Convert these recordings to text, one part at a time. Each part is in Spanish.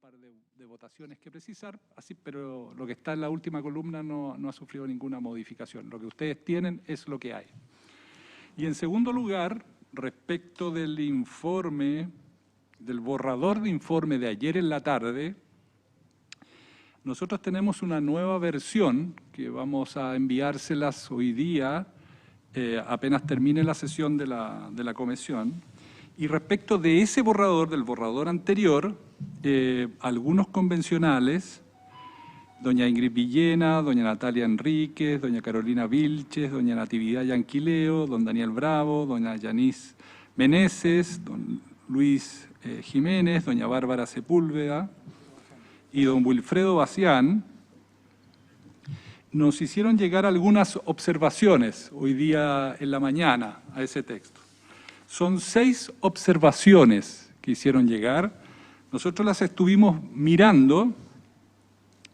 par de votaciones que precisar, así, pero lo que está en la última columna no ha sufrido ninguna modificación. Lo que ustedes tienen es lo que hay. Y en segundo lugar, respecto del informe, del borrador de informe de ayer en la tarde, nosotros tenemos una nueva versión que vamos a enviárselas hoy día, apenas termine la sesión de la comisión. Y respecto de ese borrador, del borrador anterior, algunos convencionales, doña Ingrid Villena, doña Natalia Enríquez, doña Carolina Vilches, doña Natividad Yanquileo, don Daniel Bravo, doña Yanis Meneses, don Luis Jiménez, doña Bárbara Sepúlveda y don Wilfredo Bacián, nos hicieron llegar algunas observaciones hoy día en la mañana a ese texto. Son 6 observaciones que hicieron llegar. Nosotros las estuvimos mirando.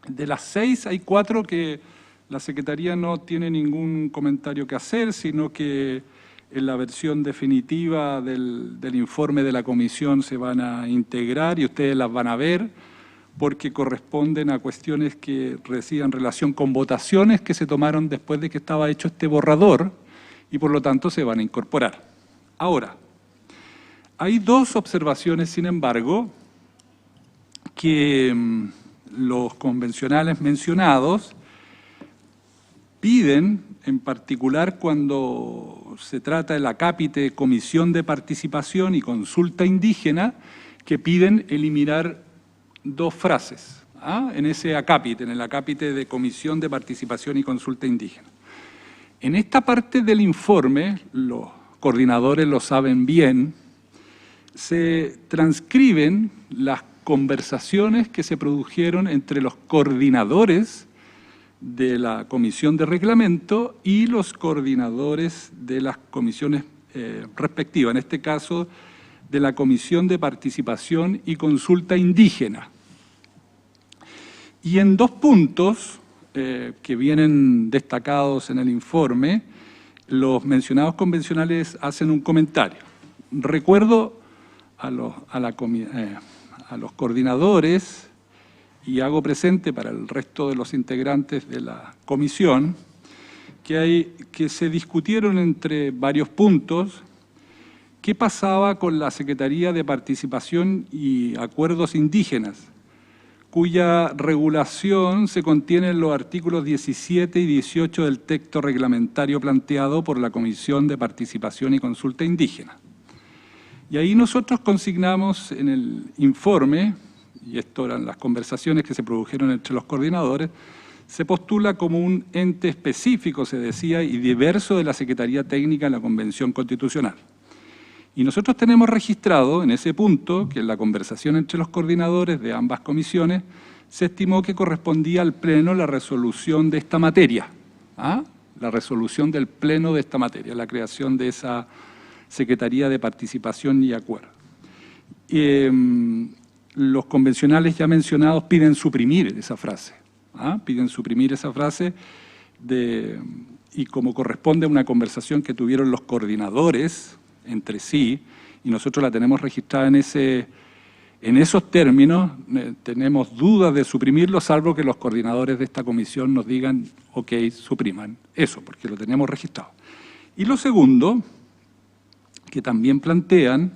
De las 6 hay 4 que la Secretaría no tiene ningún comentario que hacer, sino que en la versión definitiva del informe de la comisión se van a integrar y ustedes las van a ver, porque corresponden a cuestiones que reciban relación con votaciones que se tomaron después de que estaba hecho este borrador y por lo tanto se van a incorporar. Ahora, hay 2 observaciones, sin embargo, que los convencionales mencionados piden, en particular cuando se trata del acápite Comisión de Participación y Consulta Indígena, que piden eliminar 2 frases en ese acápite, en el acápite de Comisión de Participación y Consulta Indígena. En esta parte del informe, los coordinadores lo saben bien, se transcriben las conversaciones que se produjeron entre los coordinadores de la Comisión de Reglamento y los coordinadores de las comisiones respectivas, en este caso de la Comisión de Participación y Consulta Indígena. Y en 2 puntos que vienen destacados en el informe, los mencionados convencionales hacen un comentario. Recuerdo a los coordinadores y hago presente para el resto de los integrantes de la comisión que se discutieron entre varios puntos qué pasaba con la Secretaría de Participación y Acuerdos Indígenas, cuya regulación se contiene en los artículos 17 y 18 del texto reglamentario planteado por la Comisión de Participación y Consulta Indígena. Y ahí nosotros consignamos en el informe, y esto eran las conversaciones que se produjeron entre los coordinadores, se postula como un ente específico, se decía, y diverso de la Secretaría Técnica en la Convención Constitucional. Y nosotros tenemos registrado en ese punto que en la conversación entre los coordinadores de ambas comisiones se estimó que correspondía al Pleno la resolución de esta materia, la resolución del Pleno de esta materia, la creación de esa Secretaría de Participación y Acuerdo. Los convencionales ya mencionados piden suprimir esa frase, piden suprimir esa frase y como corresponde a una conversación que tuvieron los coordinadores entre sí, y nosotros la tenemos registrada en esos términos, tenemos dudas de suprimirlo, salvo que los coordinadores de esta comisión nos digan, ok, supriman eso, porque lo tenemos registrado. Y lo segundo, que también plantean,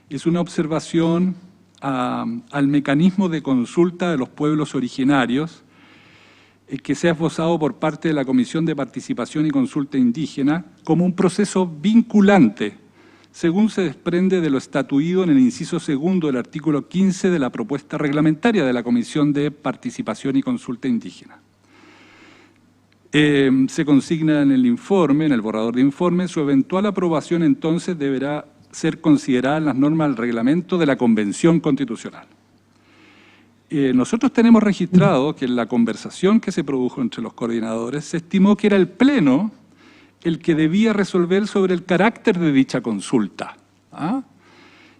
es una observación al mecanismo de consulta de los pueblos originarios que se ha esbozado por parte de la Comisión de Participación y Consulta Indígena como un proceso vinculante, según se desprende de lo estatuido en el inciso 2 del artículo 15 de la propuesta reglamentaria de la Comisión de Participación y Consulta Indígena. Se consigna en el informe, en el borrador de informe, su eventual aprobación entonces deberá ser considerada en las normas del reglamento de la Convención Constitucional. Nosotros tenemos registrado que en la conversación que se produjo entre los coordinadores se estimó que era el Pleno el que debía resolver sobre el carácter de dicha consulta.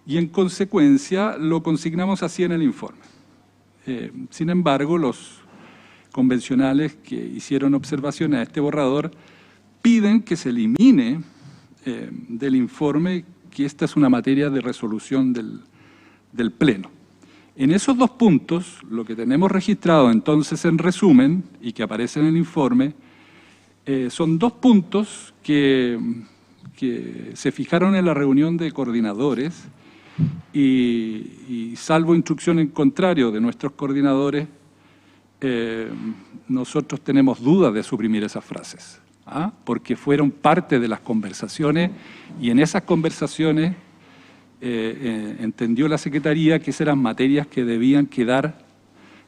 Y en consecuencia lo consignamos así en el informe. Sin embargo, los convencionales que hicieron observaciones a este borrador piden que se elimine del informe que esta es una materia de resolución del Pleno. En esos dos puntos, lo que tenemos registrado entonces en resumen, y que aparece en el informe, son dos puntos que se fijaron en la reunión de coordinadores y salvo instrucción en contrario de nuestros coordinadores, nosotros tenemos dudas de suprimir esas frases, porque fueron parte de las conversaciones y en esas conversaciones entendió la Secretaría que esas eran materias que debían quedar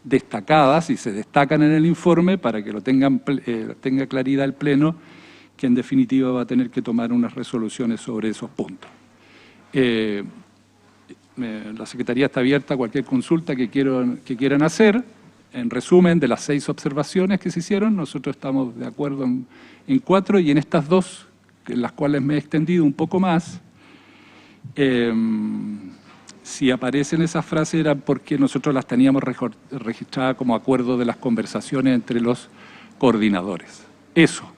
destacadas y se destacan en el informe para que lo tenga claridad el Pleno, que en definitiva va a tener que tomar unas resoluciones sobre esos puntos. La Secretaría está abierta a cualquier consulta que quieran hacer. En resumen, de las 6 observaciones que se hicieron, nosotros estamos de acuerdo en 4 y en estas 2, en las cuales me he extendido un poco más, si aparecen esas frases era porque nosotros las teníamos registradas como acuerdo de las conversaciones entre los coordinadores. Eso.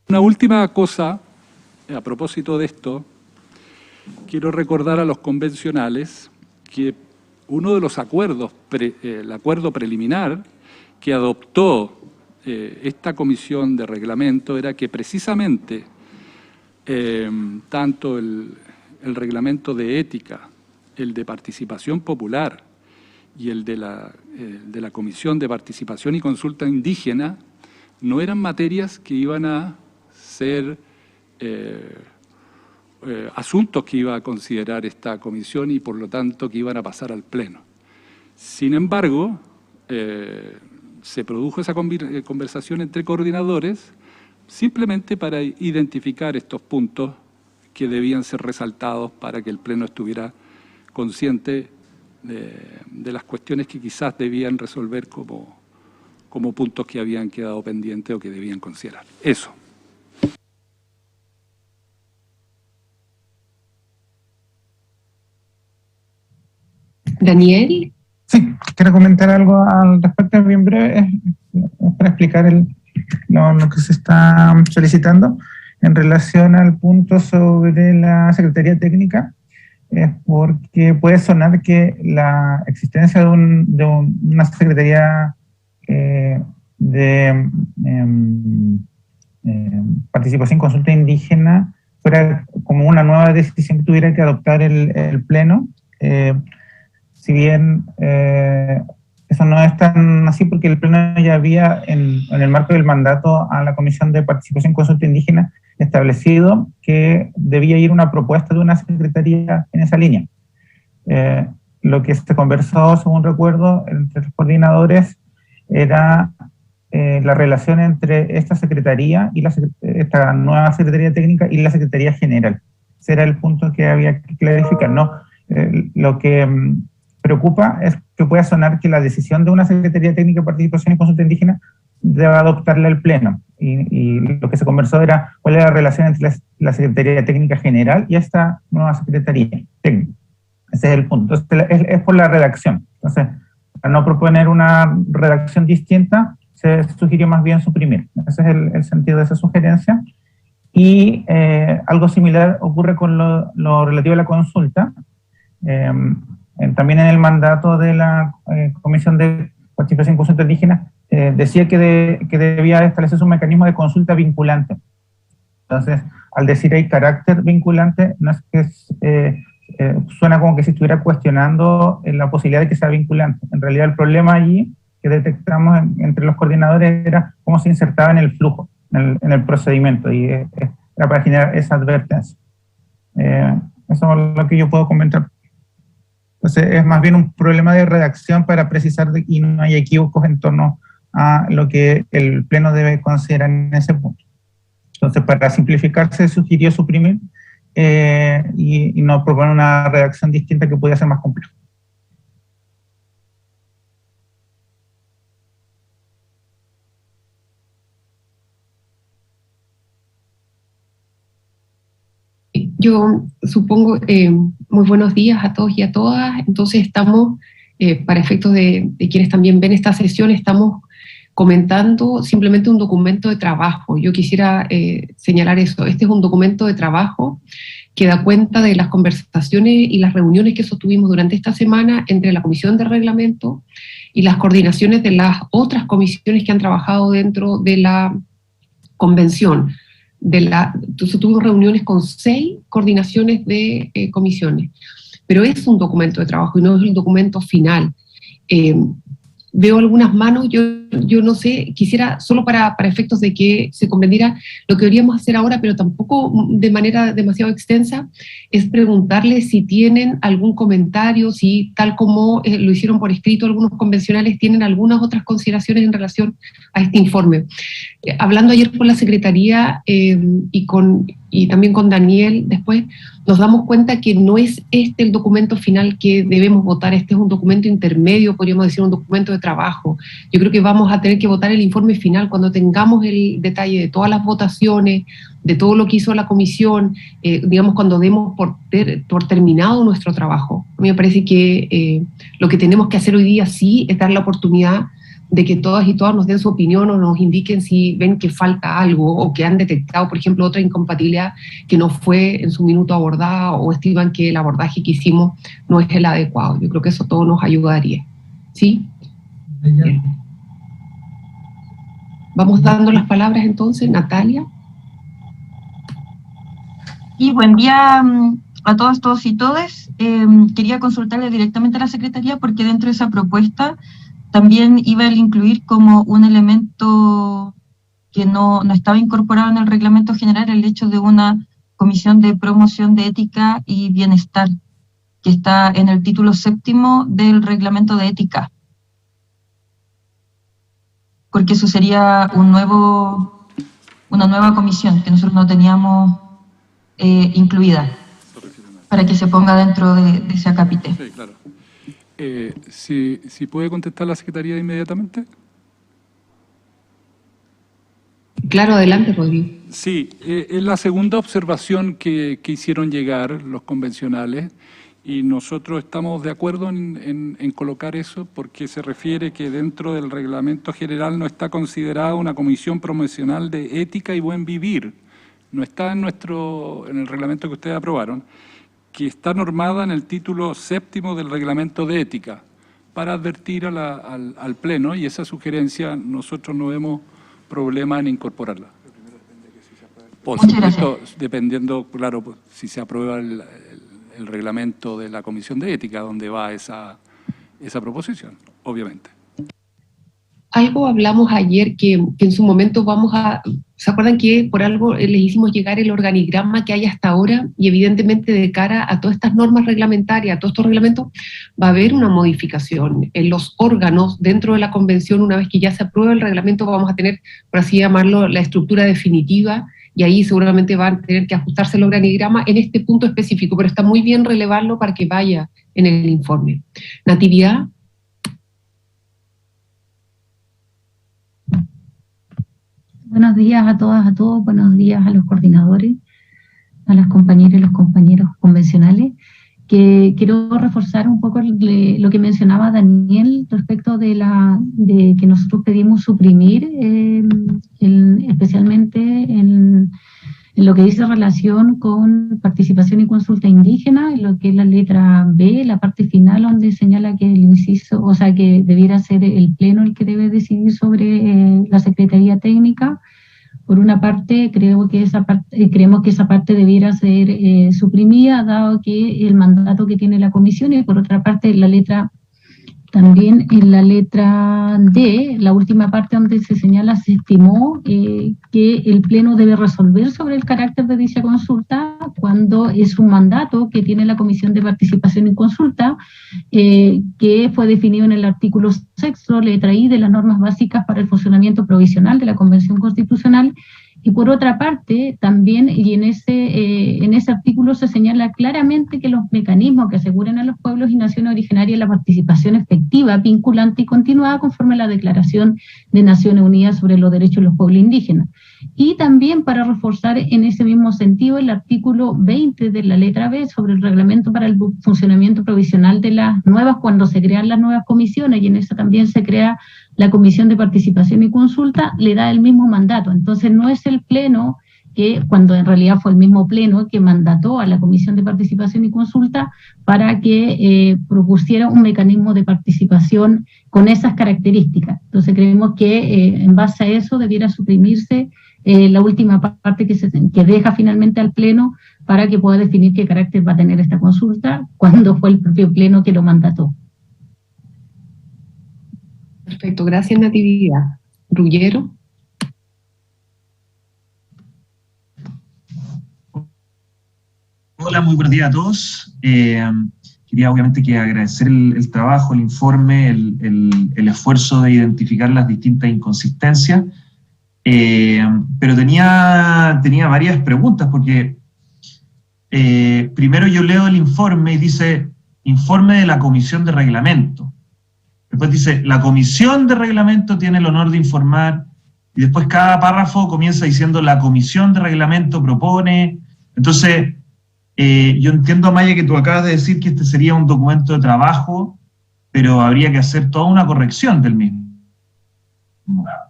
Una última cosa, a propósito de esto, quiero recordar a los convencionales que uno de los acuerdos, el acuerdo preliminar que adoptó esta comisión de reglamento era que precisamente tanto el reglamento de ética, el de participación popular y el de la Comisión de Participación y Consulta Indígena no eran materias que iban a ser asuntos que iba a considerar esta comisión y por lo tanto que iban a pasar al Pleno. Sin embargo, se produjo esa conversación entre coordinadores simplemente para identificar estos puntos que debían ser resaltados para que el Pleno estuviera consciente de las cuestiones que quizás debían resolver como puntos que habían quedado pendientes o que debían considerar. Eso. Daniel. Sí, quiero comentar algo al respecto, bien breve, para explicar lo que se está solicitando en relación al punto sobre la Secretaría Técnica, porque puede sonar que la existencia de una Secretaría de Participación y Consulta Indígena fuera como una nueva decisión que tuviera que adoptar el Pleno. Si bien eso no es tan así porque el Pleno ya había, en el marco del mandato a la Comisión de Participación y Consulta Indígena, establecido que debía ir una propuesta de una secretaría en esa línea. Lo que se conversó, según recuerdo, entre los coordinadores era la relación entre esta secretaría y esta nueva Secretaría Técnica y la Secretaría General. Ese era el punto que había que clarificar, ¿no? Lo que preocupa es que pueda sonar que la decisión de una Secretaría Técnica de Participación y Consulta Indígena debe adoptarla el Pleno. Y lo que se conversó era cuál era la relación entre la Secretaría Técnica General y esta nueva Secretaría Técnica. Ese es el punto. Es por la redacción. Entonces, para no proponer una redacción distinta, se sugirió más bien suprimir. Ese es el sentido de esa sugerencia. Y algo similar ocurre con lo relativo a la consulta. También en el mandato de la Comisión de Participación y Consulta Indígena decía que debía establecerse un mecanismo de consulta vinculante. Entonces, al decir hay carácter vinculante, no es que suena como que se estuviera cuestionando la posibilidad de que sea vinculante. En realidad el problema allí que detectamos entre los coordinadores era cómo se insertaba en el flujo, en el procedimiento, y era para generar esa advertencia. Eso es lo que yo puedo comentar. Entonces es más bien un problema de redacción para precisar y no hay equívocos en torno a lo que el Pleno debe considerar en ese punto. Entonces, para simplificar, se sugirió suprimir y no proponer una redacción distinta que pudiera ser más compleja. Yo supongo, muy buenos días a todos y a todas. Entonces estamos, para efectos de quienes también ven esta sesión, estamos comentando simplemente un documento de trabajo. Yo quisiera señalar eso. Este es un documento de trabajo que da cuenta de las conversaciones y las reuniones que sostuvimos durante esta semana entre la Comisión de Reglamento y las coordinaciones de las otras comisiones que han trabajado dentro de la convención. Entonces tuvimos reuniones con 6 coordinaciones de comisiones, pero es un documento de trabajo y no es el documento final. Veo algunas manos, yo no sé, quisiera, solo para efectos de que se comprendiera lo que deberíamos hacer ahora, pero tampoco de manera demasiado extensa, es preguntarles si tienen algún comentario, si tal como lo hicieron por escrito algunos convencionales, tienen algunas otras consideraciones en relación a este informe. Hablando ayer con la Secretaría y también con Daniel después, nos damos cuenta que no es este el documento final que debemos votar, este es un documento intermedio, podríamos decir un documento de trabajo. Yo creo que vamos a tener que votar el informe final cuando tengamos el detalle de todas las votaciones, de todo lo que hizo la comisión, digamos cuando demos por terminado nuestro trabajo. A mí me parece que lo que tenemos que hacer hoy día sí es dar la oportunidad de que todas y todas nos den su opinión o nos indiquen si ven que falta algo o que han detectado, por ejemplo, otra incompatibilidad que no fue en su minuto abordada o estiman que el abordaje que hicimos no es el adecuado. Yo creo que eso todo nos ayudaría. ¿Sí? Bien. Vamos dando las palabras entonces, Natalia. Y buen día a todos y todas. Quería consultarle directamente a la Secretaría porque dentro de esa propuesta también iba a incluir como un elemento que no estaba incorporado en el reglamento general, el hecho de una comisión de promoción de ética y bienestar, que está en el título 7º del reglamento de ética. Porque eso sería una nueva comisión que nosotros no teníamos incluida, para que se ponga dentro de ese acápite. Sí, claro. ¿Si puede contestar la Secretaría inmediatamente? Claro, adelante, Rodrigo. Sí, es la segunda observación que hicieron llegar los convencionales y nosotros estamos de acuerdo en colocar eso porque se refiere que dentro del reglamento general no está considerada una comisión promocional de ética y buen vivir. No está en el reglamento que ustedes aprobaron, que está normada en el título 7º del reglamento de ética, para advertir al Pleno, y esa sugerencia nosotros no vemos problema en incorporarla. Por supuesto, dependiendo, claro, si se aprueba el reglamento de la Comisión de Ética, donde va esa proposición, obviamente. Algo hablamos ayer que en su momento ¿se acuerdan que por algo les hicimos llegar el organigrama que hay hasta ahora? Y evidentemente de cara a todas estas normas reglamentarias, a todos estos reglamentos, va a haber una modificación en los órganos dentro de la convención. Una vez que ya se apruebe el reglamento vamos a tener, por así llamarlo, la estructura definitiva y ahí seguramente van a tener que ajustarse el organigrama en este punto específico, pero está muy bien relevarlo para que vaya en el informe. Natividad. Buenos días a todas, a todos, buenos días a los coordinadores, a las compañeras y los compañeros convencionales, que quiero reforzar un poco lo que mencionaba Daniel respecto de que nosotros pedimos suprimir, especialmente en lo que dice relación con participación y consulta indígena, en lo que es la letra B, la parte final donde señala que el inciso, o sea, que debiera ser el Pleno el que debe decidir sobre la Secretaría Técnica. Por una parte, creemos que esa parte debiera ser suprimida, dado que el mandato que tiene la Comisión, y por otra parte, también en la letra D, la última parte donde se señala, se estimó que el Pleno debe resolver sobre el carácter de dicha consulta cuando es un mandato que tiene la Comisión de Participación y Consulta, que fue definido en el artículo 6º, letra I, de las normas básicas para el funcionamiento provisional de la Convención Constitucional. Y por otra parte, también, y en ese artículo se señala claramente que los mecanismos que aseguren a los pueblos y naciones originarias la participación efectiva, vinculante y continuada conforme a la Declaración de Naciones Unidas sobre los Derechos de los Pueblos Indígenas. Y también para reforzar en ese mismo sentido el artículo 20 de la letra B sobre el reglamento para el funcionamiento provisional de las nuevas, cuando se crean las nuevas comisiones, y en eso también se crea la Comisión de Participación y Consulta le da el mismo mandato. Entonces no es el Pleno que, cuando en realidad fue el mismo Pleno que mandató a la Comisión de Participación y Consulta para que propusiera un mecanismo de participación con esas características. Entonces creemos que en base a eso debiera suprimirse la última parte que deja finalmente al Pleno para que pueda definir qué carácter va a tener esta consulta, cuando fue el propio Pleno que lo mandató. Perfecto, gracias Natividad. Ruggiero. Hola, muy buenos días a todos. Quería obviamente que agradecer el trabajo, el informe, el esfuerzo de identificar las distintas inconsistencias, pero tenía varias preguntas, porque primero yo leo el informe y dice, informe de la Comisión de Reglamento. Después dice, la Comisión de Reglamento tiene el honor de informar, y después cada párrafo comienza diciendo, la Comisión de Reglamento propone. Entonces, yo entiendo, Amaya, que tú acabas de decir que este sería un documento de trabajo, pero habría que hacer toda una corrección del mismo.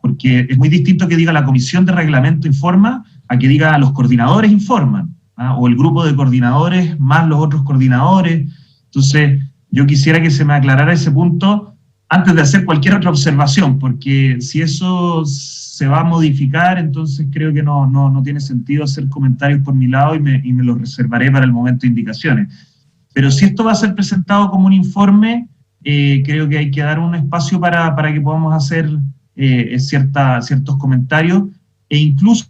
Porque es muy distinto que diga la Comisión de Reglamento informa, a que diga los coordinadores informan, ¿ah? O el grupo de coordinadores más los otros coordinadores. Entonces, yo quisiera que se me aclarara ese punto antes de hacer cualquier otra observación, porque si eso se va a modificar, entonces creo que no tiene sentido hacer comentarios por mi lado y me los reservaré para el momento de indicaciones. Pero si esto va a ser presentado como un informe, creo que hay que dar un espacio para que podamos hacer ciertos comentarios e incluso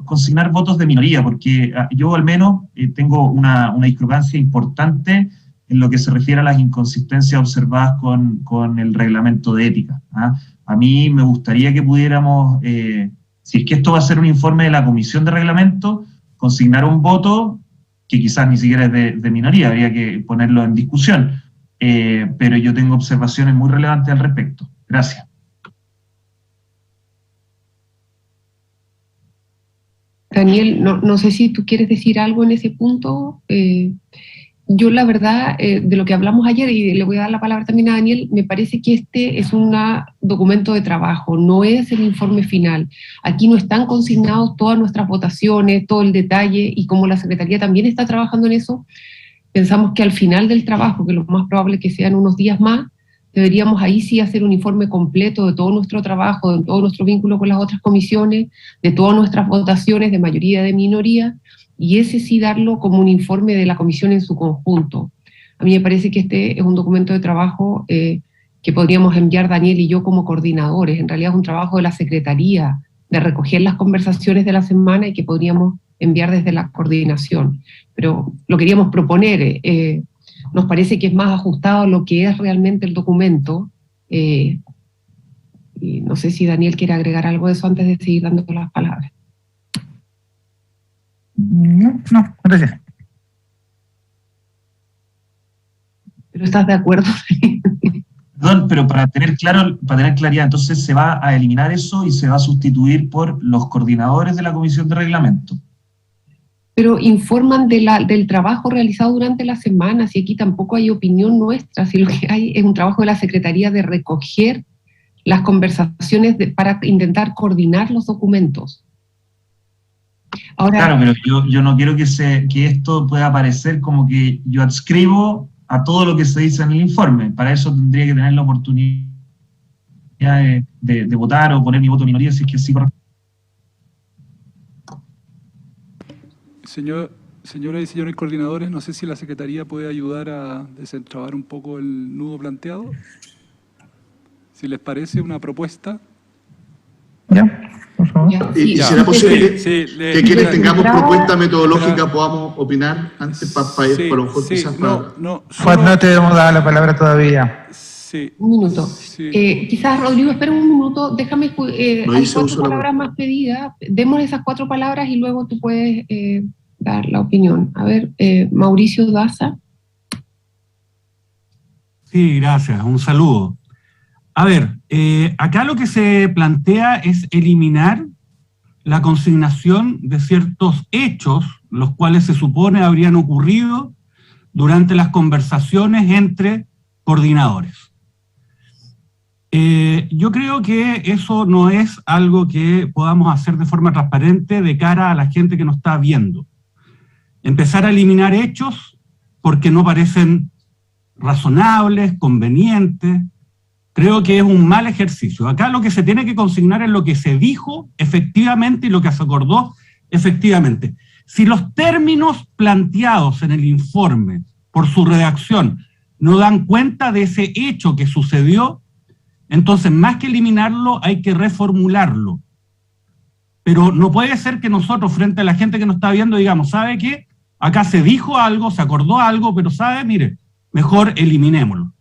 consignar votos de minoría, porque yo al menos tengo una discrepancia importante en lo que se refiere a las inconsistencias observadas con el reglamento de ética, ¿ah? A mí me gustaría que pudiéramos, si es que esto va a ser un informe de la Comisión de Reglamento, consignar un voto, que quizás ni siquiera es de minoría, habría que ponerlo en discusión, pero yo tengo observaciones muy relevantes al respecto. Gracias. Daniel, no sé si tú quieres decir algo en ese punto. Yo la verdad, de lo que hablamos ayer, y le voy a dar la palabra también a Daniel, me parece que este es un documento de trabajo, no es el informe final. Aquí no están consignados todas nuestras votaciones, todo el detalle, y como la Secretaría también está trabajando en eso, pensamos que al final del trabajo, que lo más probable que sean unos días más, deberíamos ahí sí hacer un informe completo de todo nuestro trabajo, de todo nuestro vínculo con las otras comisiones, de todas nuestras votaciones de mayoría, de minoría, y ese sí darlo como un informe de la comisión en su conjunto. A mí me parece que este es un documento de trabajo que podríamos enviar Daniel y yo como coordinadores. En realidad es un trabajo de la Secretaría, de recoger las conversaciones de la semana y que podríamos enviar desde la coordinación. Pero lo queríamos proponer, nos parece que es más ajustado a lo que es realmente el documento. Y no sé si Daniel quiere agregar algo de eso antes de seguir dando las palabras. No, gracias. ¿Pero estás de acuerdo? Perdón, pero para tener claridad, entonces se va a eliminar eso y se va a sustituir por los coordinadores de la Comisión de Reglamento. Pero informan del trabajo realizado durante la semana, si aquí tampoco hay opinión nuestra, si lo que hay es un trabajo de la Secretaría de recoger las conversaciones para intentar coordinar los documentos. Ahora, claro, pero yo no quiero que esto pueda parecer como que yo adscribo a todo lo que se dice en el informe. Para eso tendría que tener la oportunidad de votar o poner mi voto de minoría, si es que sí. Señoras y señores coordinadores, no sé si la Secretaría puede ayudar a desentrabar un poco el nudo planteado. Si les parece una propuesta. Ya, por favor. ¿Y será posible que quienes tengamos propuesta metodológica podamos opinar antes para ir por un mejor quizás para... No te hemos dado la palabra todavía. Sí. Un minuto. Sí. Quizás, Rodrigo, espera un minuto, déjame, hay 4 palabras más pedidas, demos esas 4 palabras y luego tú puedes dar la opinión. A ver, Mauricio Daza. Sí, gracias, un saludo. A ver, acá lo que se plantea es eliminar la consignación de ciertos hechos, los cuales se supone habrían ocurrido durante las conversaciones entre coordinadores. Yo creo que eso no es algo que podamos hacer de forma transparente de cara a la gente que nos está viendo. Empezar a eliminar hechos porque no parecen razonables, convenientes, creo que es un mal ejercicio. Acá lo que se tiene que consignar es lo que se dijo efectivamente y lo que se acordó efectivamente. Si los términos planteados en el informe por su redacción no dan cuenta de ese hecho que sucedió, entonces más que eliminarlo hay que reformularlo. Pero no puede ser que nosotros frente a la gente que nos está viendo digamos, ¿sabe qué? Acá se dijo algo, se acordó algo, pero ¿sabe? Mire, mejor eliminémoslo.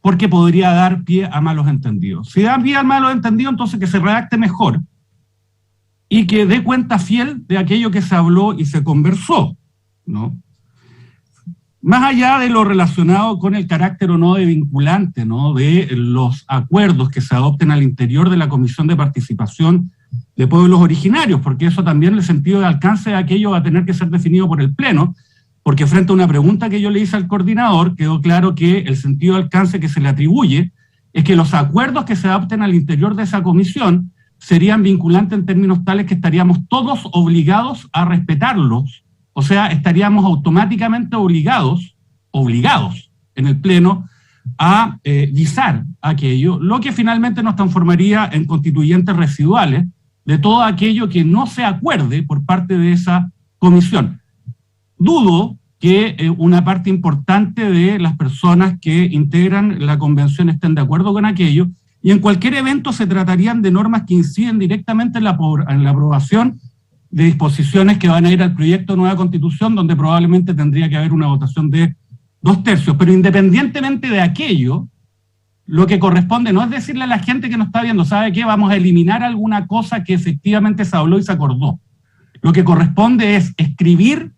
Porque podría dar pie a malos entendidos. Si da pie a malos entendidos, entonces que se redacte mejor y que dé cuenta fiel de aquello que se habló y se conversó, ¿no? Más allá de lo relacionado con el carácter o no de vinculante, ¿no? De los acuerdos que se adopten al interior de la Comisión de Participación de Pueblos Originarios, porque eso también, el sentido de alcance de aquello va a tener que ser definido por el Pleno, porque frente a una pregunta que yo le hice al coordinador, quedó claro que el sentido de alcance que se le atribuye es que los acuerdos que se adopten al interior de esa comisión serían vinculantes en términos tales que estaríamos todos obligados a respetarlos, o sea, estaríamos automáticamente obligados en el Pleno a visar aquello, lo que finalmente nos transformaría en constituyentes residuales de todo aquello que no se acuerde por parte de esa comisión. Dudo que una parte importante de las personas que integran la convención estén de acuerdo con aquello, y en cualquier evento se tratarían de normas que inciden directamente en la aprobación de disposiciones que van a ir al proyecto de nueva constitución, donde probablemente tendría que haber una votación de 2/3. Pero independientemente de aquello, lo que corresponde no es decirle a la gente que nos está viendo, ¿sabe qué? Vamos a eliminar alguna cosa que efectivamente se habló y se acordó. Lo que corresponde es escribir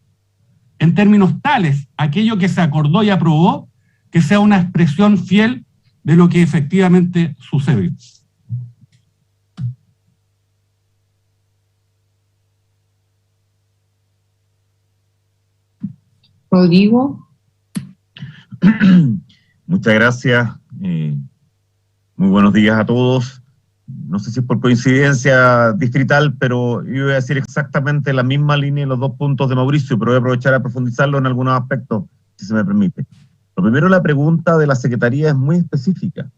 en términos tales aquello que se acordó y aprobó, que sea una expresión fiel de lo que efectivamente sucedió. Rodrigo. Muchas gracias. Muy buenos días a todos. No sé si es por coincidencia distrital, pero yo voy a decir exactamente la misma línea en los dos puntos de Mauricio, pero voy a aprovechar a profundizarlo en algunos aspectos, si se me permite. Lo primero, la pregunta de la Secretaría es muy específica.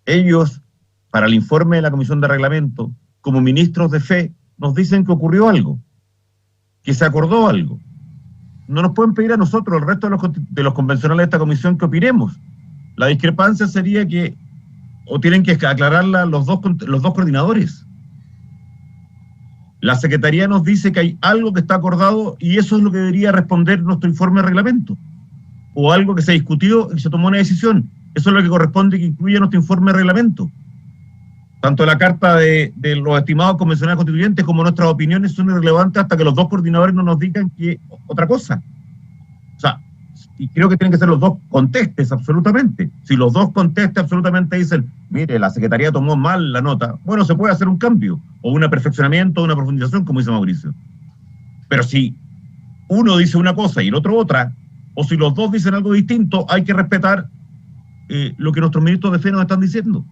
Ellos, para el informe de la Comisión de Reglamento, como ministros de fe, nos dicen que ocurrió algo, que se acordó algo. No nos pueden pedir a nosotros, el resto de los convencionales de esta comisión, que opinemos. La discrepancia sería que o tienen que aclararla los dos coordinadores. La Secretaría nos dice que hay algo que está acordado y eso es lo que debería responder nuestro informe de reglamento. O algo que se discutió y se tomó una decisión. Eso es lo que corresponde que incluya nuestro informe de reglamento. Tanto la carta de los estimados convencionales constituyentes como nuestras opiniones son irrelevantes hasta que los dos coordinadores no nos digan que otra cosa. O sea, y creo que tienen que ser los dos contestes absolutamente. Si los dos contestes absolutamente dicen, mire, la Secretaría tomó mal la nota, bueno, se puede hacer un cambio, o un perfeccionamiento, o una profundización, como dice Mauricio. Pero si uno dice una cosa y el otro otra, o si los dos dicen algo distinto, hay que respetar lo que nuestros ministros de fe nos están diciendo.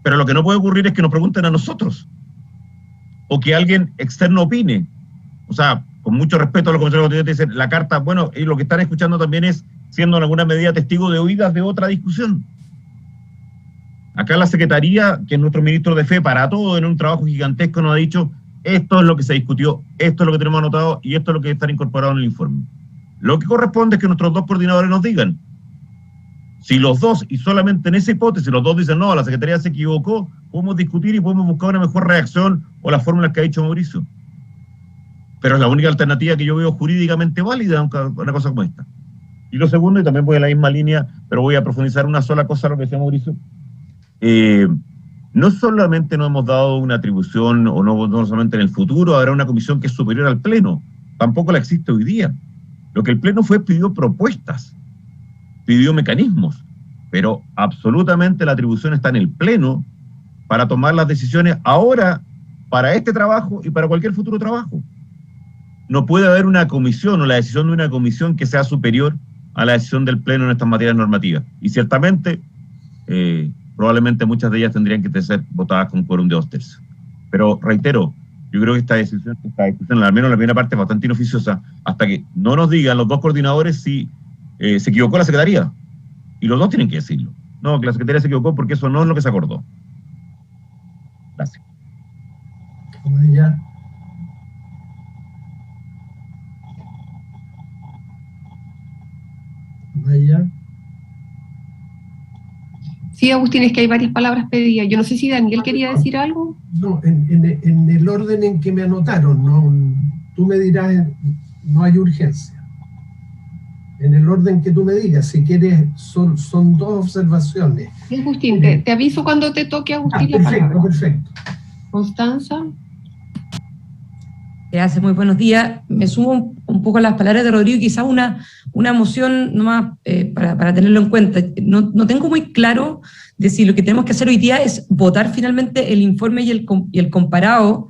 Pero lo que no puede ocurrir es que nos pregunten a nosotros, o que alguien externo opine. O sea, con mucho respeto a los comisarios constituyentes, dicen la carta, bueno, y lo que están escuchando también es, siendo en alguna medida testigo de oídas de otra discusión. Acá la Secretaría, que es nuestro ministro de fe, para todo, en un trabajo gigantesco, nos ha dicho, esto es lo que se discutió, esto es lo que tenemos anotado, y esto es lo que está incorporado en el informe. Lo que corresponde es que nuestros dos coordinadores nos digan, si los dos, y solamente en esa hipótesis, los dos dicen, no, la Secretaría se equivocó, podemos discutir y podemos buscar una mejor reacción o las fórmulas que ha dicho Mauricio. Pero es la única alternativa que yo veo jurídicamente válida, aunque una cosa como esta. Y lo segundo, y también voy a la misma línea, pero voy a profundizar una sola cosa a lo que decía Mauricio. No solamente no hemos dado una atribución, o no solamente en el futuro habrá una comisión que es superior al Pleno, tampoco la existe hoy día. Lo que el Pleno pidió propuestas, pidió mecanismos, pero absolutamente la atribución está en el Pleno para tomar las decisiones ahora, para este trabajo y para cualquier futuro trabajo. No puede haber una comisión o la decisión de una comisión que sea superior a la decisión del Pleno en estas materias normativas. Y ciertamente probablemente muchas de ellas tendrían que ser votadas con quórum de 2/3. Pero reitero, yo creo que esta decisión, al menos la primera parte, es bastante inoficiosa, hasta que no nos digan los dos coordinadores si se equivocó la Secretaría. Y los dos tienen que decirlo. No, que la Secretaría se equivocó porque eso no es lo que se acordó. Gracias. Vaya. Vaya. Sí, Agustín, es que hay varias palabras pedidas. Yo no sé si Daniel quería decir algo. No, en el orden en que me anotaron, no, tú me dirás, no hay urgencia. En el orden que tú me digas, si quieres, son dos observaciones. Sí, Agustín, te aviso cuando te toque, Agustín, la palabra. Perfecto. Constanza. Gracias, muy buenos días. Me sumo un poco a las palabras de Rodrigo, quizás una moción nomás para tenerlo en cuenta. No tengo muy claro de si lo que tenemos que hacer hoy día es votar finalmente el informe y el comparado,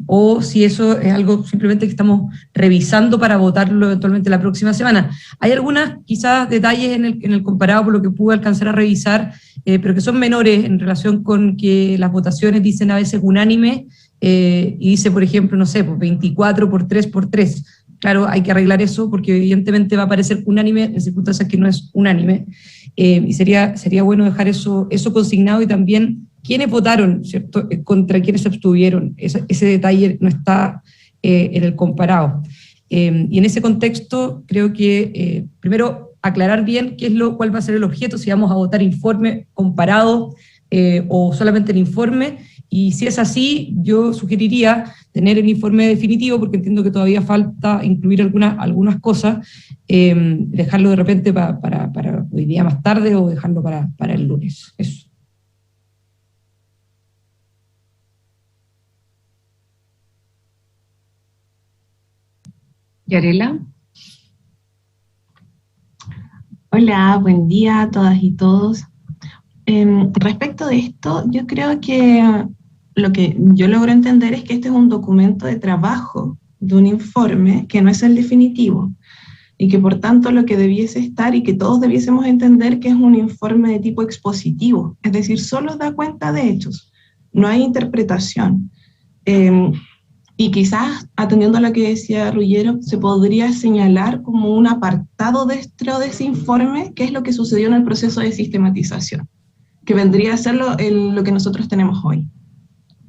o si eso es algo simplemente que estamos revisando para votarlo eventualmente la próxima semana. Hay algunas quizás detalles en el comparado por lo que pude alcanzar a revisar, pero que son menores en relación con que las votaciones dicen a veces unánime, y dice, por ejemplo, no sé, pues 24 por 3 por 3. Claro, hay que arreglar eso porque evidentemente va a parecer unánime en circunstancias que no es unánime, y sería bueno dejar eso consignado, y también quiénes votaron, ¿cierto?, contra quiénes se abstuvieron. Ese detalle no está en el comparado. Y en ese contexto creo que primero aclarar bien cuál va a ser el objeto, si vamos a votar informe comparado o solamente el informe. Y si es así, yo sugeriría tener el informe definitivo, porque entiendo que todavía falta incluir algunas cosas, dejarlo de repente para hoy día más tarde, o dejarlo para el lunes. Eso. Yarela. Hola, buen día a todas y todos. Respecto de esto, yo creo que lo que yo logro entender es que este es un documento de trabajo de un informe que no es el definitivo, y que por tanto lo que debiese estar, y que todos debiésemos entender, que es un informe de tipo expositivo, es decir, solo da cuenta de hechos, no hay interpretación. Y quizás, atendiendo a lo que decía Ruggiero, se podría señalar como un apartado dentro de ese informe qué es lo que sucedió en el proceso de sistematización, que vendría a ser lo que nosotros tenemos hoy.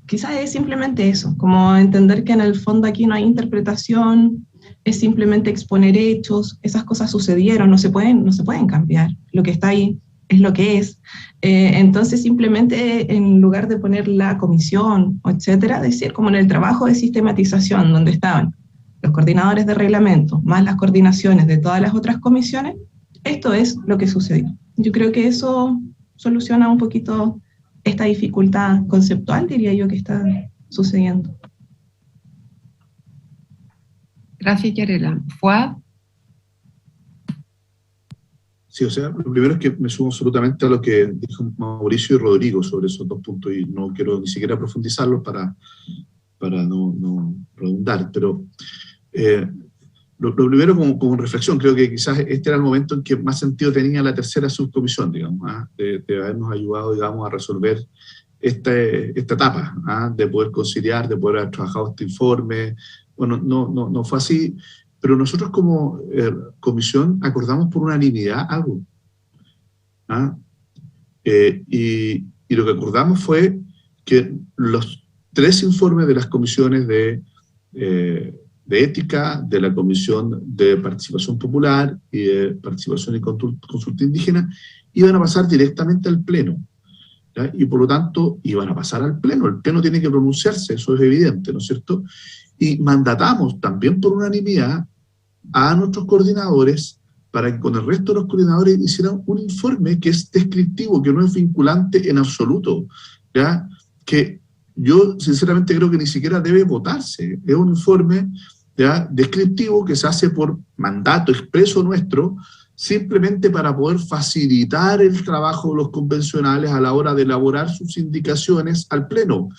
Quizás es simplemente eso, como entender que en el fondo aquí no hay interpretación, es simplemente exponer hechos, esas cosas sucedieron, no se pueden cambiar, lo que está ahí es lo que es. Entonces simplemente, en lugar de poner la comisión, o etcétera, decir como en el trabajo de sistematización, donde estaban los coordinadores de reglamento, más las coordinaciones de todas las otras comisiones, esto es lo que sucedió. Yo creo que eso soluciona un poquito esta dificultad conceptual, diría yo, que está sucediendo. Gracias, Yarela. ¿Fuad? Sí, o sea, lo primero es que me sumo absolutamente a lo que dijo Mauricio y Rodrigo sobre esos dos puntos, y no quiero ni siquiera profundizarlos para no redundar, pero lo primero como reflexión, creo que quizás este era el momento en que más sentido tenía la tercera subcomisión, digamos, de habernos ayudado, digamos, a resolver esta etapa, de poder conciliar, de poder haber trabajado este informe. Bueno, no fue así, pero nosotros como comisión acordamos por unanimidad algo. Y lo que acordamos fue que los 3 informes de las comisiones de ética, de la Comisión de Participación Popular y de Participación y Consulta Indígena iban a pasar directamente al Pleno, ¿ya? Y por lo tanto iban a pasar al Pleno. El Pleno tiene que pronunciarse, eso es evidente, ¿no es cierto? Y mandatamos también por unanimidad a nuestros coordinadores para que con el resto de los coordinadores hicieran un informe que es descriptivo, que no es vinculante en absoluto, ¿ya? Que yo sinceramente creo que ni siquiera debe votarse. Es un informe, ¿ya?, descriptivo, que se hace por mandato expreso nuestro, simplemente para poder facilitar el trabajo de los convencionales a la hora de elaborar sus indicaciones al Pleno.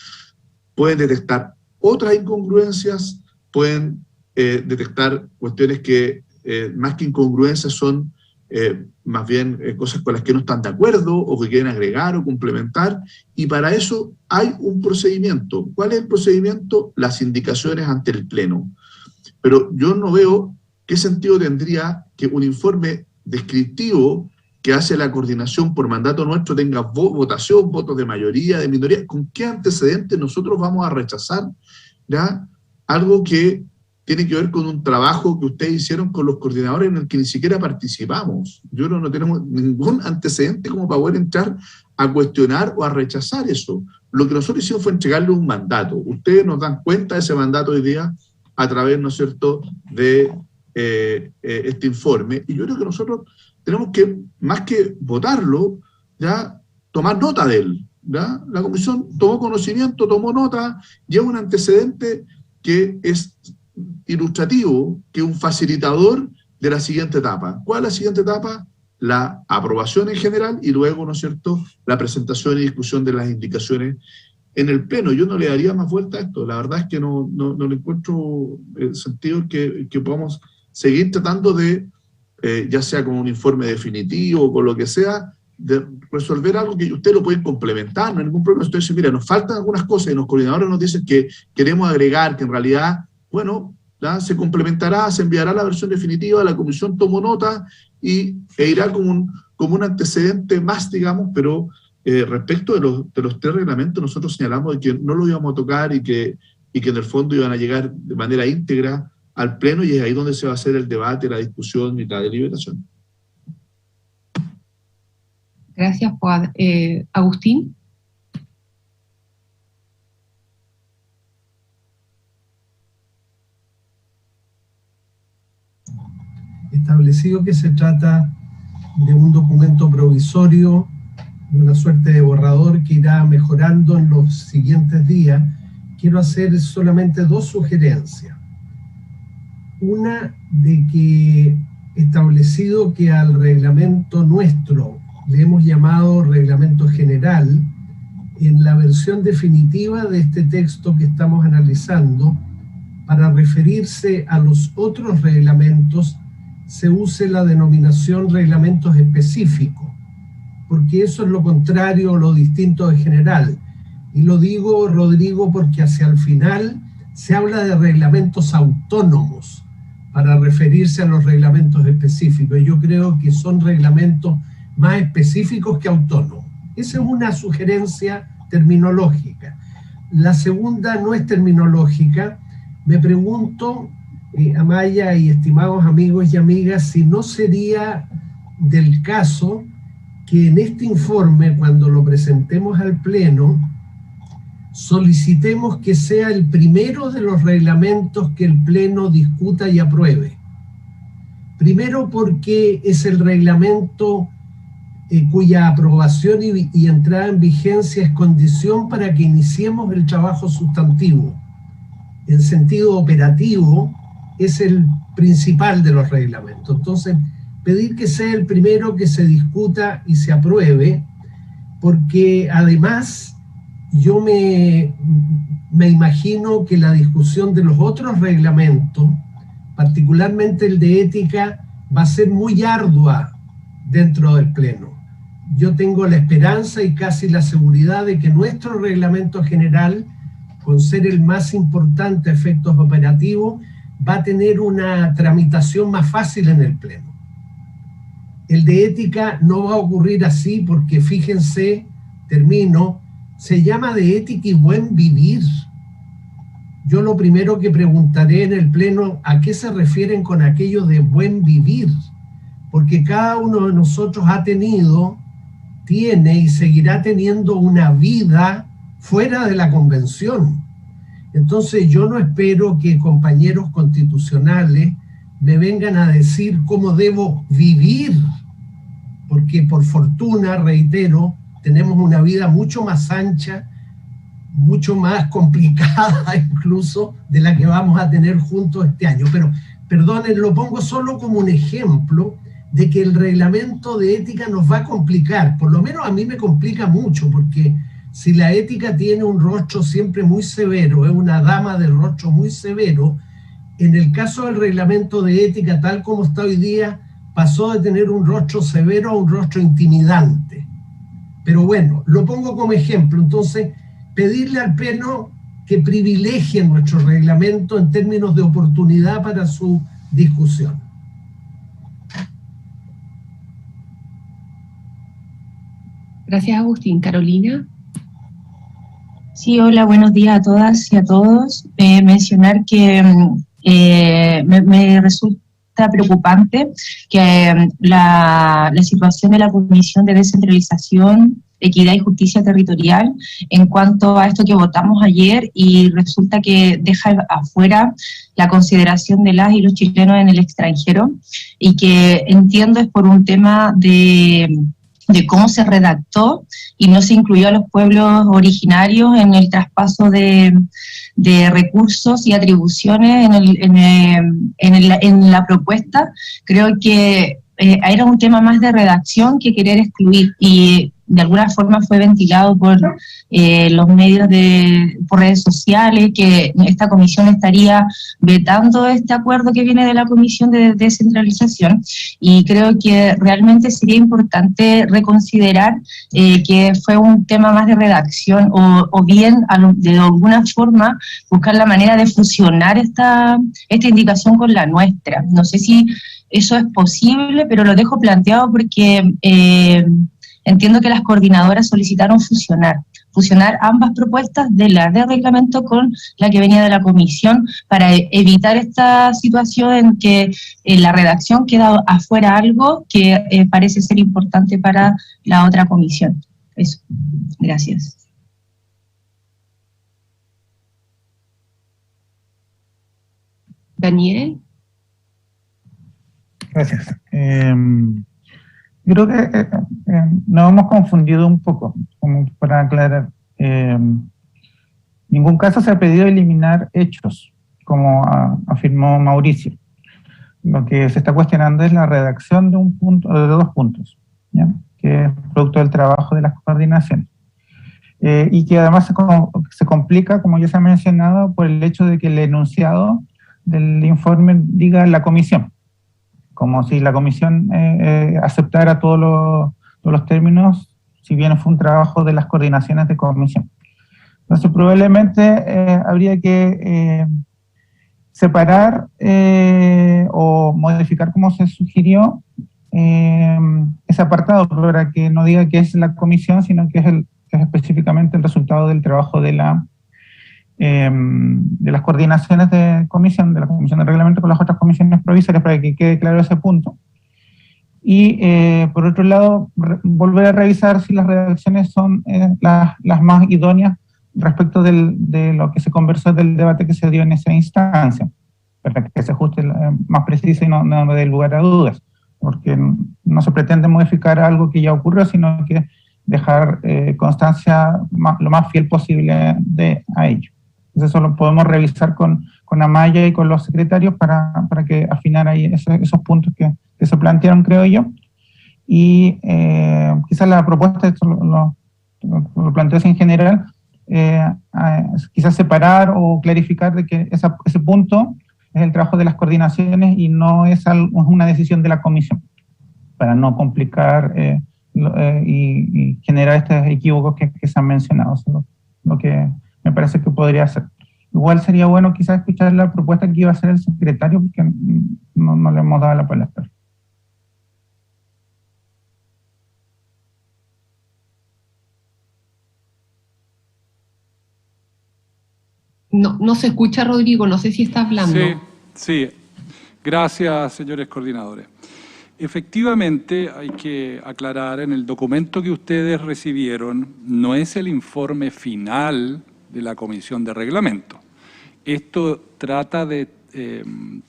Pueden detectar otras incongruencias, pueden detectar cuestiones que más que incongruencias son más bien cosas con las que no están de acuerdo o que quieren agregar o complementar, y para eso hay un procedimiento. ¿Cuál es el procedimiento? Las indicaciones ante el Pleno. Pero yo no veo qué sentido tendría que un informe descriptivo que hace la coordinación por mandato nuestro tenga votación, votos de mayoría, de minoría. ¿Con qué antecedentes nosotros vamos a rechazar, ¿ya?, algo que tiene que ver con un trabajo que ustedes hicieron con los coordinadores en el que ni siquiera participamos? Yo no tenemos ningún antecedente como para poder entrar a cuestionar o a rechazar eso. Lo que nosotros hicimos fue entregarle un mandato. Ustedes nos dan cuenta de ese mandato hoy día a través, ¿no es cierto?, de este informe. Y yo creo que nosotros tenemos que, más que votarlo, ya tomar nota de él, ¿ya? La comisión tomó conocimiento, tomó nota, lleva un antecedente que es ilustrativo, que es un facilitador de la siguiente etapa. ¿Cuál es la siguiente etapa? La aprobación en general y luego, ¿no es cierto?, la presentación y discusión de las indicaciones en el Pleno. Yo no le daría más vuelta a esto. La verdad es que no le encuentro sentido que podamos seguir tratando de, ya sea con un informe definitivo o con lo que sea, de resolver algo que ustedes lo pueden complementar, no hay ningún problema. Ustedes dicen, mira, nos faltan algunas cosas y los coordinadores nos dicen que queremos agregar, que en realidad, bueno, ¿ya?, se complementará, se enviará la versión definitiva, la comisión tomó nota e irá como un antecedente más, digamos, pero respecto de los tres reglamentos, nosotros señalamos de que no lo íbamos a tocar y que en el fondo iban a llegar de manera íntegra al Pleno, y es ahí donde se va a hacer el debate, la discusión y la deliberación. Gracias, Juan. Agustín. Establecido que se trata de un documento provisorio, de una suerte de borrador que irá mejorando en los siguientes días, quiero hacer solamente dos sugerencias. Una, de que, establecido que al reglamento nuestro le hemos llamado reglamento general, en la versión definitiva de este texto que estamos analizando, para referirse a los otros reglamentos, se use la denominación reglamentos específicos, porque eso es lo contrario o lo distinto de general. Y lo digo, Rodrigo, porque hacia el final se habla de reglamentos autónomos para referirse a los reglamentos específicos. Yo creo que son reglamentos más específicos que autónomos. Esa es una sugerencia terminológica. La segunda no es terminológica. Me pregunto, Amaya y estimados amigos y amigas, si no sería del caso que en este informe, cuando lo presentemos al Pleno, solicitemos que sea el primero de los reglamentos que el Pleno discuta y apruebe. Primero, porque es el reglamento cuya aprobación y entrada en vigencia es condición para que iniciemos el trabajo sustantivo. En sentido operativo, es el principal de los reglamentos. Entonces, pedir que sea el primero que se discuta y se apruebe, porque además yo me imagino que la discusión de los otros reglamentos, particularmente el de ética, va a ser muy ardua dentro del Pleno. Yo tengo la esperanza y casi la seguridad de que nuestro reglamento general, con ser el más importante a efectos operativos, va a tener una tramitación más fácil en el Pleno. El de ética no va a ocurrir así porque, fíjense, termino, se llama de ética y buen vivir. Yo lo primero que preguntaré en el Pleno, ¿a qué se refieren con aquello de buen vivir? Porque cada uno de nosotros ha tenido, tiene y seguirá teniendo una vida fuera de la convención. Entonces yo no espero que compañeros constitucionales me vengan a decir cómo debo vivir, porque por fortuna, reitero, tenemos una vida mucho más ancha, mucho más complicada incluso de la que vamos a tener juntos este año. Pero, perdonen, lo pongo solo como un ejemplo de que el reglamento de ética nos va a complicar. Por lo menos a mí me complica mucho, porque si la ética tiene un rostro siempre muy severo, es una dama de rostro muy severo, en el caso del reglamento de ética, tal como está hoy día, pasó de tener un rostro severo a un rostro intimidante. Pero bueno, lo pongo como ejemplo. Entonces, pedirle al Pleno que privilegie nuestro reglamento en términos de oportunidad para su discusión. Gracias, Agustín. Carolina. Sí, hola, buenos días a todas y a todos. Mencionar que me resulta preocupante que la situación de la Comisión de Descentralización, Equidad y Justicia Territorial en cuanto a esto que votamos ayer, y resulta que deja afuera la consideración de las y los chilenos en el extranjero, y que entiendo es por un tema de cómo se redactó y no se incluyó a los pueblos originarios en el traspaso de recursos y atribuciones en la propuesta. Creo que era un tema más de redacción que querer excluir, y de alguna forma fue ventilado por los medios por redes sociales, que esta comisión estaría vetando este acuerdo que viene de la Comisión de Descentralización, y creo que realmente sería importante reconsiderar que fue un tema más de redacción, o bien de alguna forma buscar la manera de fusionar esta indicación con la nuestra. No sé si eso es posible, pero lo dejo planteado porque entiendo que las coordinadoras solicitaron fusionar ambas propuestas de la de reglamento con la que venía de la comisión, para evitar esta situación en que la redacción queda afuera algo que parece ser importante para la otra comisión. Eso. Gracias. Daniel. Gracias. Creo que nos hemos confundido un poco, como para aclarar. En ningún caso se ha pedido eliminar hechos, como afirmó Mauricio. Lo que se está cuestionando es la redacción de dos puntos, ¿ya? Que es producto del trabajo de las coordinaciones. Y que además se complica, como ya se ha mencionado, por el hecho de que el enunciado del informe diga la comisión, como si la comisión aceptara todos los términos, si bien fue un trabajo de las coordinaciones de comisión. Entonces probablemente habría que separar o modificar, como se sugirió, ese apartado, para que no diga que es la comisión, sino que es específicamente el resultado del trabajo de las coordinaciones de comisión, de la Comisión de Reglamento con las otras comisiones provisorias, para que quede claro ese punto. Y por otro lado, volver a revisar si las redacciones son las más idóneas respecto de lo que se conversó del debate que se dio en esa instancia, para que se ajuste más preciso y no dé lugar a dudas, porque no se pretende modificar algo que ya ocurrió, sino que dejar constancia lo más fiel posible a ello. Entonces eso lo podemos revisar con Amaya y con los secretarios para que afinar ahí esos puntos que se plantearon, creo yo. Y quizás la propuesta, esto lo planteo en general, quizás separar o clarificar de que ese punto es el trabajo de las coordinaciones y no es una decisión de la comisión, para no complicar y generar estos equívocos que se han mencionado. Eso es lo que me parece que podría ser. Igual sería bueno quizás escuchar la propuesta que iba a hacer el secretario, porque no le hemos dado la palabra. No se escucha, Rodrigo, no sé si está hablando. Sí. Gracias, señores coordinadores. Efectivamente, hay que aclarar, en el documento que ustedes recibieron, no es el informe final de la Comisión de Reglamento. Esto trata de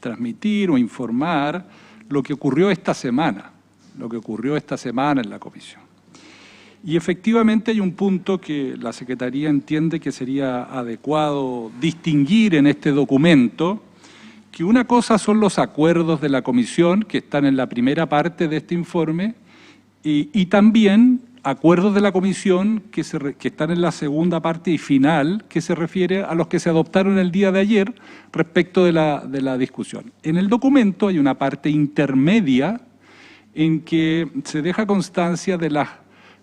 transmitir o informar lo que ocurrió esta semana en la Comisión. Y efectivamente hay un punto que la Secretaría entiende que sería adecuado distinguir en este documento, que una cosa son los acuerdos de la Comisión, que están en la primera parte de este informe, y también acuerdos de la Comisión que están en la segunda parte y final, que se refiere a los que se adoptaron el día de ayer respecto de la discusión. En el documento hay una parte intermedia en que se deja constancia de las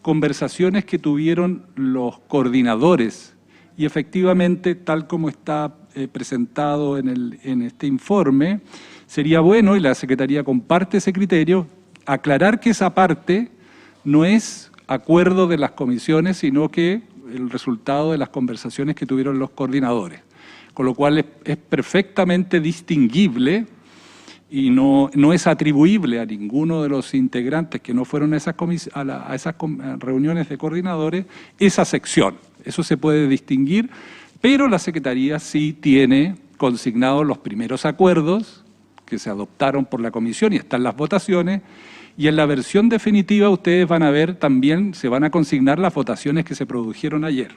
conversaciones que tuvieron los coordinadores y efectivamente, tal como está presentado en este informe, sería bueno, y la Secretaría comparte ese criterio, aclarar que esa parte no es acuerdo de las comisiones, sino que el resultado de las conversaciones que tuvieron los coordinadores, con lo cual es perfectamente distinguible y no es atribuible a ninguno de los integrantes que no fueron a esas reuniones de coordinadores esa sección. Eso se puede distinguir, pero la Secretaría sí tiene consignados los primeros acuerdos que se adoptaron por la comisión y están las votaciones, y en la versión definitiva ustedes van a ver también, se van a consignar las votaciones que se produjeron ayer.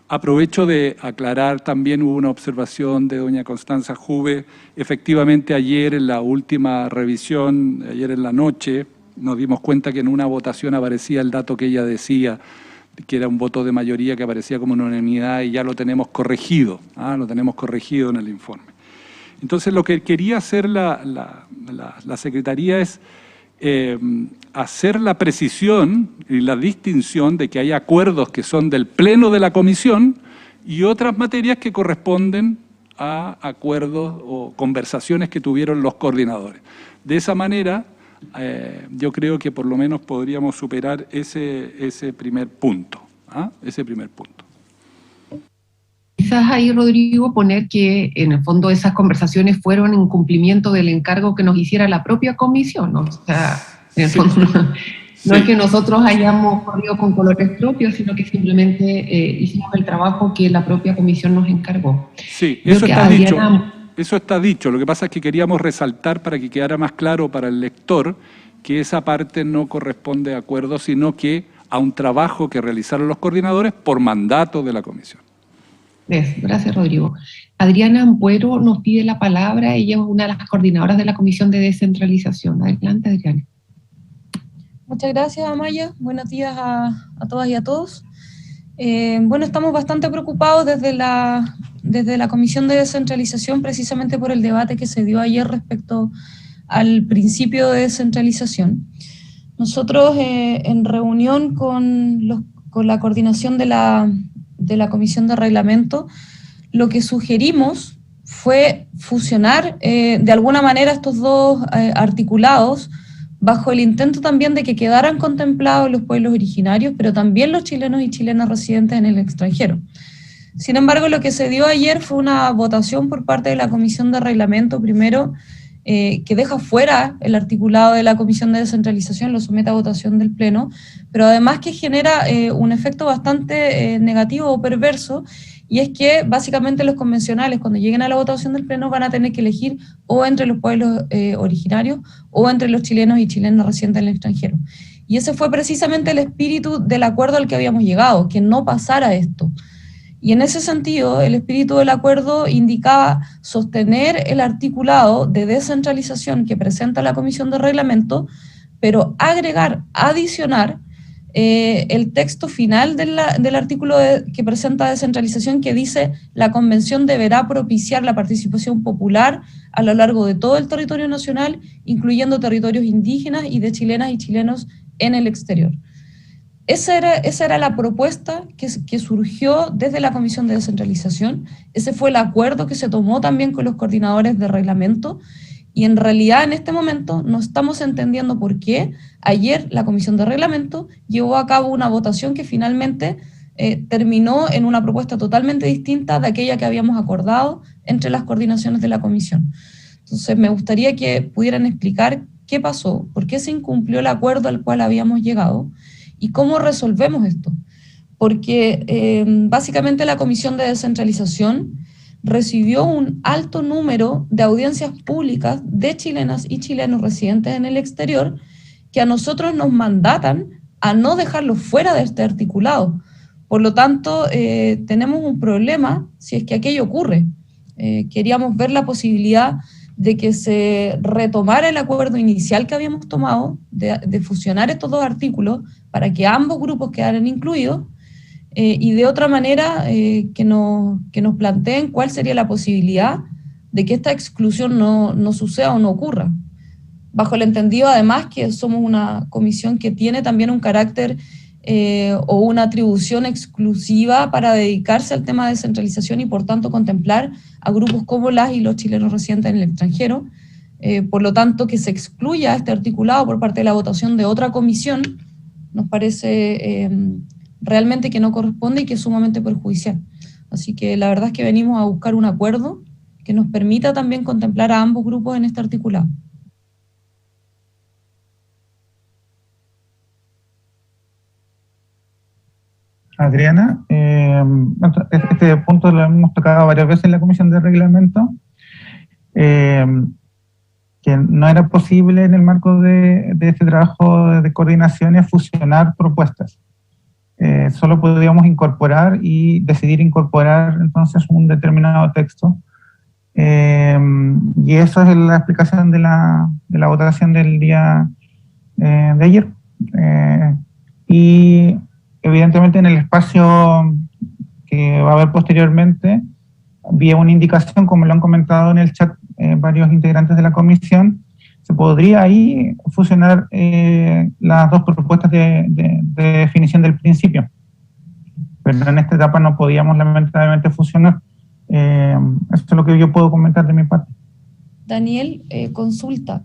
Aprovecho de aclarar, también hubo una observación de doña Constanza Juve. Efectivamente, ayer en la última revisión, ayer en la noche, nos dimos cuenta que en una votación aparecía el dato que ella decía, que era un voto de mayoría que aparecía como unanimidad, y ya lo tenemos corregido, lo tenemos corregido en el informe. Entonces, lo que quería hacer la Secretaría es hacer la precisión y la distinción de que hay acuerdos que son del pleno de la comisión y otras materias que corresponden a acuerdos o conversaciones que tuvieron los coordinadores. De esa manera, yo creo que por lo menos podríamos superar ese primer punto. Ese primer punto. Quizás ahí, Rodrigo, poner que en el fondo esas conversaciones fueron en cumplimiento del encargo que nos hiciera la propia comisión, ¿no? O sea, en el fondo no es que nosotros hayamos corrido con colores propios, sino que simplemente hicimos el trabajo que la propia comisión nos encargó. Sí, eso está dicho. Eso está dicho. Lo que pasa es que queríamos resaltar para que quedara más claro para el lector que esa parte no corresponde a acuerdo, sino que a un trabajo que realizaron los coordinadores por mandato de la comisión. Gracias, Rodrigo. Adriana Ampuero nos pide la palabra. Ella es una de las coordinadoras de la Comisión de Descentralización. Adelante, Adriana. Muchas gracias, Amaya. Buenos días a todas y a todos. Bueno, estamos bastante preocupados desde la Comisión de Descentralización precisamente por el debate que se dio ayer respecto al principio de descentralización. Nosotros, en reunión con la coordinación de la Comisión de Reglamento, lo que sugerimos fue fusionar de alguna manera estos dos articulados bajo el intento también de que quedaran contemplados los pueblos originarios, pero también los chilenos y chilenas residentes en el extranjero. Sin embargo, lo que se dio ayer fue una votación por parte de la Comisión de Reglamento, primero, que deja fuera el articulado de la Comisión de Descentralización, lo somete a votación del Pleno, pero además que genera un efecto bastante negativo o perverso, y es que básicamente los convencionales, cuando lleguen a la votación del Pleno, van a tener que elegir o entre los pueblos originarios o entre los chilenos y chilenas residentes en el extranjero. Y ese fue precisamente el espíritu del acuerdo al que habíamos llegado, que no pasara esto. Y en ese sentido, el espíritu del acuerdo indicaba sostener el articulado de descentralización que presenta la Comisión de Reglamento, pero adicionar el texto final del artículo que presenta descentralización, que dice: la Convención deberá propiciar la participación popular a lo largo de todo el territorio nacional, incluyendo territorios indígenas y de chilenas y chilenos en el exterior. Esa era la propuesta que surgió desde la Comisión de Descentralización. Ese fue el acuerdo que se tomó también con los coordinadores de reglamento, y en realidad en este momento no estamos entendiendo por qué ayer la Comisión de Reglamento llevó a cabo una votación que finalmente terminó en una propuesta totalmente distinta de aquella que habíamos acordado entre las coordinaciones de la Comisión. Entonces me gustaría que pudieran explicar qué pasó, por qué se incumplió el acuerdo al cual habíamos llegado, ¿y cómo resolvemos esto? Porque básicamente la Comisión de Descentralización recibió un alto número de audiencias públicas de chilenas y chilenos residentes en el exterior que a nosotros nos mandatan a no dejarlos fuera de este articulado. Por lo tanto, tenemos un problema si es que aquello ocurre. Queríamos ver la posibilidad de que se retomara el acuerdo inicial que habíamos tomado, de fusionar estos dos artículos para que ambos grupos quedaran incluidos, y de otra manera que nos planteen cuál sería la posibilidad de que esta exclusión no suceda o no ocurra. bajo el entendido además que somos una comisión que tiene también un carácter o una atribución exclusiva para dedicarse al tema de descentralización y por tanto contemplar a grupos como las y los chilenos residentes en el extranjero. Por lo tanto, que se excluya este articulado por parte de la votación de otra comisión nos parece realmente que no corresponde y que es sumamente perjudicial. Así que la verdad es que venimos a buscar un acuerdo que nos permita también contemplar a ambos grupos en este articulado. Adriana, este punto lo hemos tocado varias veces en la Comisión de Reglamento, que no era posible en el marco de este trabajo de coordinaciones fusionar propuestas. Solo podíamos incorporar y decidir incorporar entonces un determinado texto. Y eso es la explicación de la votación del día de ayer. Y evidentemente en el espacio que va a haber posteriormente, había una indicación, como lo han comentado en el chat varios integrantes de la comisión, se podría ahí fusionar las dos propuestas de definición del principio. Pero en esta etapa no podíamos lamentablemente fusionar. Eso es lo que yo puedo comentar de mi parte. Daniel, consulta.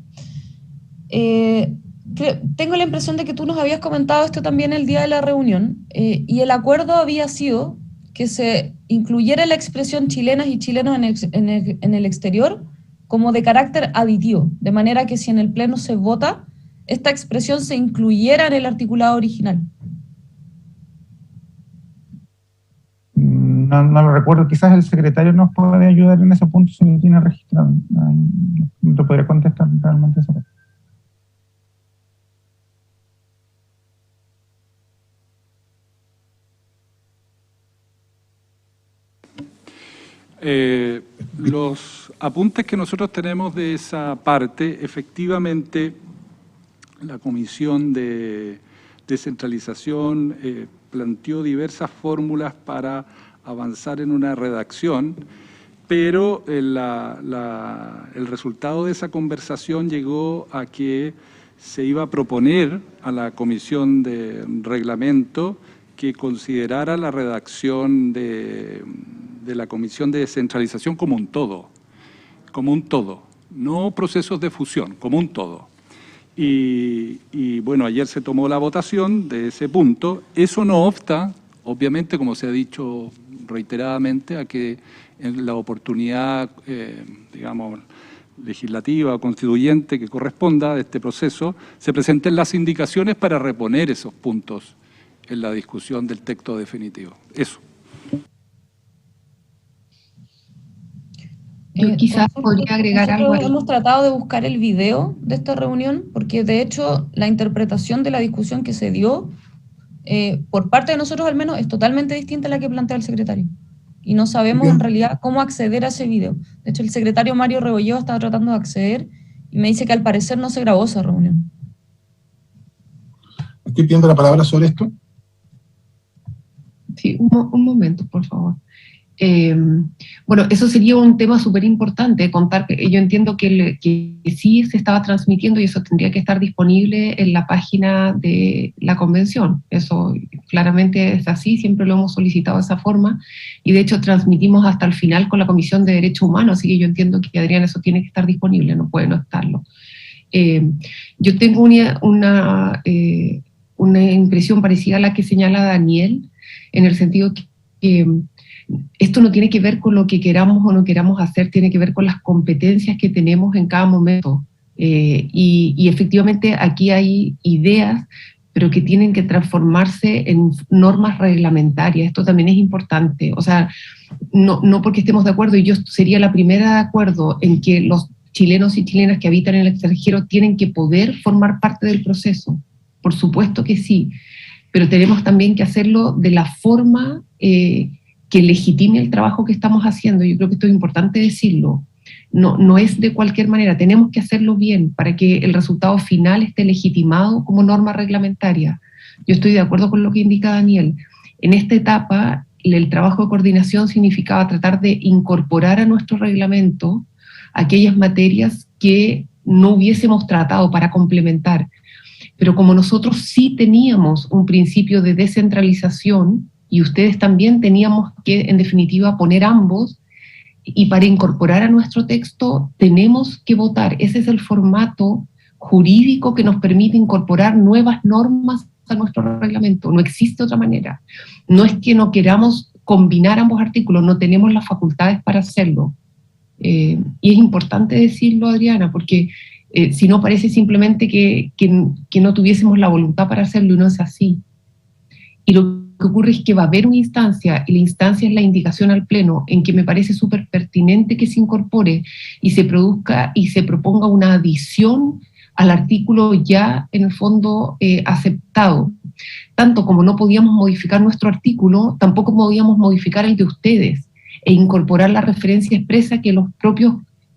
Tengo la impresión de que tú nos habías comentado esto también el día de la reunión, y el acuerdo había sido que se incluyera la expresión chilenas y chilenos en el exterior como de carácter aditivo, de manera que si en el Pleno se vota, esta expresión se incluyera en el articulado original. No lo recuerdo, quizás el secretario nos puede ayudar en ese punto si lo tiene registrado. No te podría contestar realmente eso. Los apuntes que nosotros tenemos de esa parte, efectivamente, la Comisión de Descentralización planteó diversas fórmulas para avanzar en una redacción, pero el resultado de esa conversación llegó a que se iba a proponer a la Comisión de Reglamento que considerara la redacción de la Comisión de Descentralización como un todo, no procesos de fusión, como un todo. Y bueno, ayer se tomó la votación de ese punto. Eso no obsta, obviamente, como se ha dicho reiteradamente, a que en la oportunidad, digamos, legislativa o constituyente que corresponda de este proceso, se presenten las indicaciones para reponer esos puntos en la discusión del texto definitivo. Eso. Yo quizás podría agregar algo ahí. Hemos tratado de buscar el video de esta reunión, porque de hecho la interpretación de la discusión que se dio, por parte de nosotros al menos, es totalmente distinta a la que plantea el secretario. Y no sabemos en realidad cómo acceder a ese video. De hecho, el secretario Mario Rebolledo estaba tratando de acceder y me dice que al parecer no se grabó esa reunión. Estoy pidiendo la palabra sobre esto. Sí, un momento, por favor. Bueno, eso sería un tema súper importante, contar que yo entiendo que sí se estaba transmitiendo y eso tendría que estar disponible en la página de la convención. Eso claramente es así, siempre lo hemos solicitado de esa forma y de hecho transmitimos hasta el final con la Comisión de Derechos Humanos, así que yo entiendo que, Adrián, eso tiene que estar disponible, no puede no estarlo. Yo tengo una impresión parecida a la que señala Daniel, en el sentido que esto no tiene que ver con lo que queramos o no queramos hacer, tiene que ver con las competencias que tenemos en cada momento. Y efectivamente aquí hay ideas, pero que tienen que transformarse en normas reglamentarias. Esto también es importante. O sea, no porque estemos de acuerdo, y yo sería la primera de acuerdo en que los chilenos y chilenas que habitan en el extranjero tienen que poder formar parte del proceso. Por supuesto que sí, pero tenemos también que hacerlo de la forma que legitime el trabajo que estamos haciendo. Yo creo que esto es importante decirlo. No es de cualquier manera, tenemos que hacerlo bien para que el resultado final esté legitimado como norma reglamentaria. Yo estoy de acuerdo con lo que indica Daniel. En esta etapa, el trabajo de coordinación significaba tratar de incorporar a nuestro reglamento aquellas materias que no hubiésemos tratado para complementar. Pero como nosotros sí teníamos un principio de descentralización, y ustedes también teníamos que, en definitiva, poner ambos, y para incorporar a nuestro texto tenemos que votar. Ese es el formato jurídico que nos permite incorporar nuevas normas a nuestro reglamento. No existe otra manera. No es que no queramos combinar ambos artículos, no tenemos las facultades para hacerlo. Y es importante decirlo, Adriana, porque si no parece simplemente que no tuviésemos la voluntad para hacerlo, y no es así. Y lo que ocurre es que va a haber una instancia, y la instancia es la indicación al Pleno, en que me parece súper pertinente que se incorpore y se produzca y se proponga una adición al artículo ya en el fondo aceptado. Tanto como no podíamos modificar nuestro artículo, tampoco podíamos modificar el de ustedes e incorporar la referencia expresa que los propios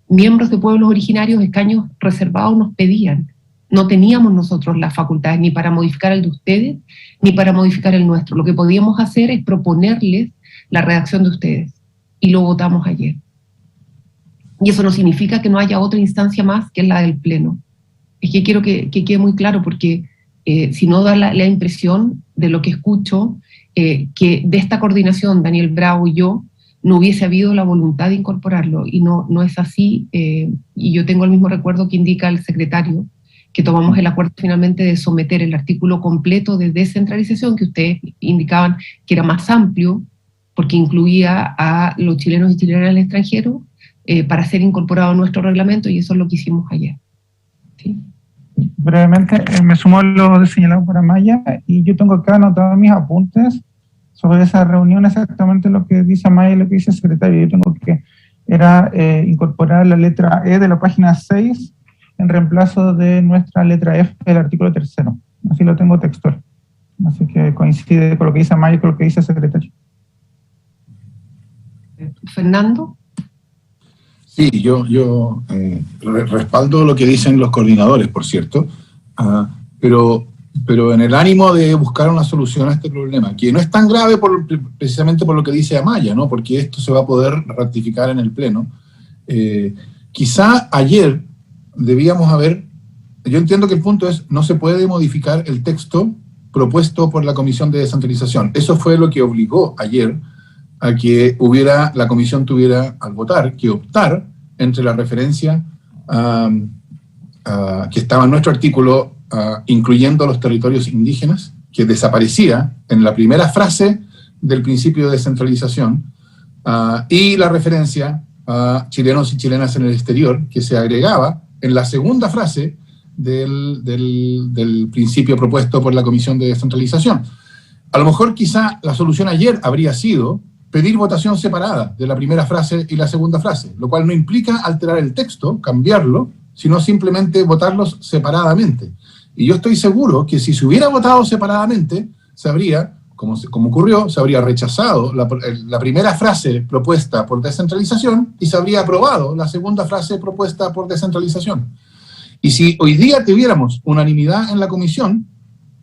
miembros de pueblos originarios, escaños reservados, nos pedían. No teníamos nosotros las facultades ni para modificar el de ustedes, ni para modificar el nuestro. Lo que podíamos hacer es proponerles la redacción de ustedes, y lo votamos ayer. Y eso no significa que no haya otra instancia más que la del Pleno. Es que quiero que quede muy claro, porque si no da la impresión de lo que escucho, que de esta coordinación, Daniel Bravo y yo, no hubiese habido la voluntad de incorporarlo, y no es así, y yo tengo el mismo recuerdo que indica el secretario, que tomamos el acuerdo finalmente de someter el artículo completo de descentralización, que ustedes indicaban que era más amplio, porque incluía a los chilenos y chilenas en el extranjero, para ser incorporado a nuestro reglamento, y eso es lo que hicimos ayer. ¿Sí? Brevemente, me sumo a lo señalado por Amaya, y yo tengo acá anotado mis apuntes sobre esa reunión, exactamente lo que dice Amaya y lo que dice el secretario. Yo tengo que era incorporar la letra E de la página 6 en reemplazo de nuestra letra F del artículo 3º. Así lo tengo textual. Así que coincide con lo que dice Amaya y con lo que dice el secretario. Fernando. Sí, yo respaldo lo que dicen los coordinadores, por cierto, pero en el ánimo de buscar una solución a este problema, que no es tan grave precisamente por lo que dice Amaya, ¿no? Porque esto se va a poder ratificar en el Pleno. Quizá ayer debíamos haber, yo entiendo que el punto es, no se puede modificar el texto propuesto por la Comisión de Descentralización. Eso fue lo que obligó ayer a que la comisión tuviera, al votar, que optar entre la referencia que estaba en nuestro artículo, incluyendo los territorios indígenas, que desaparecía en la primera frase del principio de descentralización, y la referencia a chilenos y chilenas en el exterior, que se agregaba en la segunda frase del principio propuesto por la Comisión de Descentralización. A lo mejor quizá la solución ayer habría sido pedir votación separada de la primera frase y la segunda frase, lo cual no implica alterar el texto, cambiarlo, sino simplemente votarlos separadamente. Y yo estoy seguro que si se hubiera votado separadamente, se habría, como ocurrió, se habría rechazado la primera frase propuesta por descentralización y se habría aprobado la segunda frase propuesta por descentralización. Y si hoy día tuviéramos unanimidad en la comisión,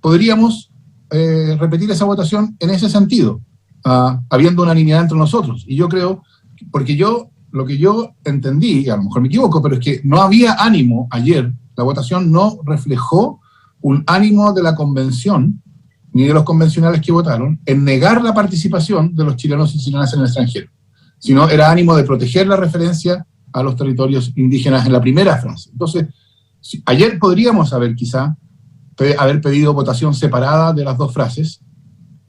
podríamos repetir esa votación en ese sentido, habiendo unanimidad entre nosotros. Y yo creo, porque lo que yo entendí, y a lo mejor me equivoco, pero es que no había ánimo ayer, la votación no reflejó un ánimo de la convención, ni de los convencionales que votaron, en negar la participación de los chilenos y chilenas en el extranjero, sino era ánimo de proteger la referencia a los territorios indígenas en la primera frase. Entonces, ayer podríamos haber haber pedido votación separada de las dos frases,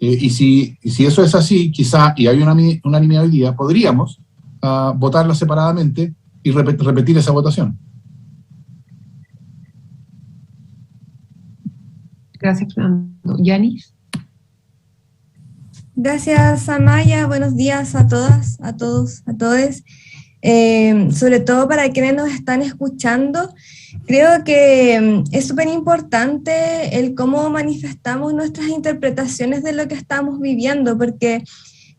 y si eso es así, quizá, y hay una unanimidad hoy día, podríamos votarla separadamente y repetir esa votación. Gracias, Fernando. Yanis. Gracias, Amaya. Buenos días a todas, a todos, a todes. Sobre todo para quienes nos están escuchando, creo que es súper importante el cómo manifestamos nuestras interpretaciones de lo que estamos viviendo, porque,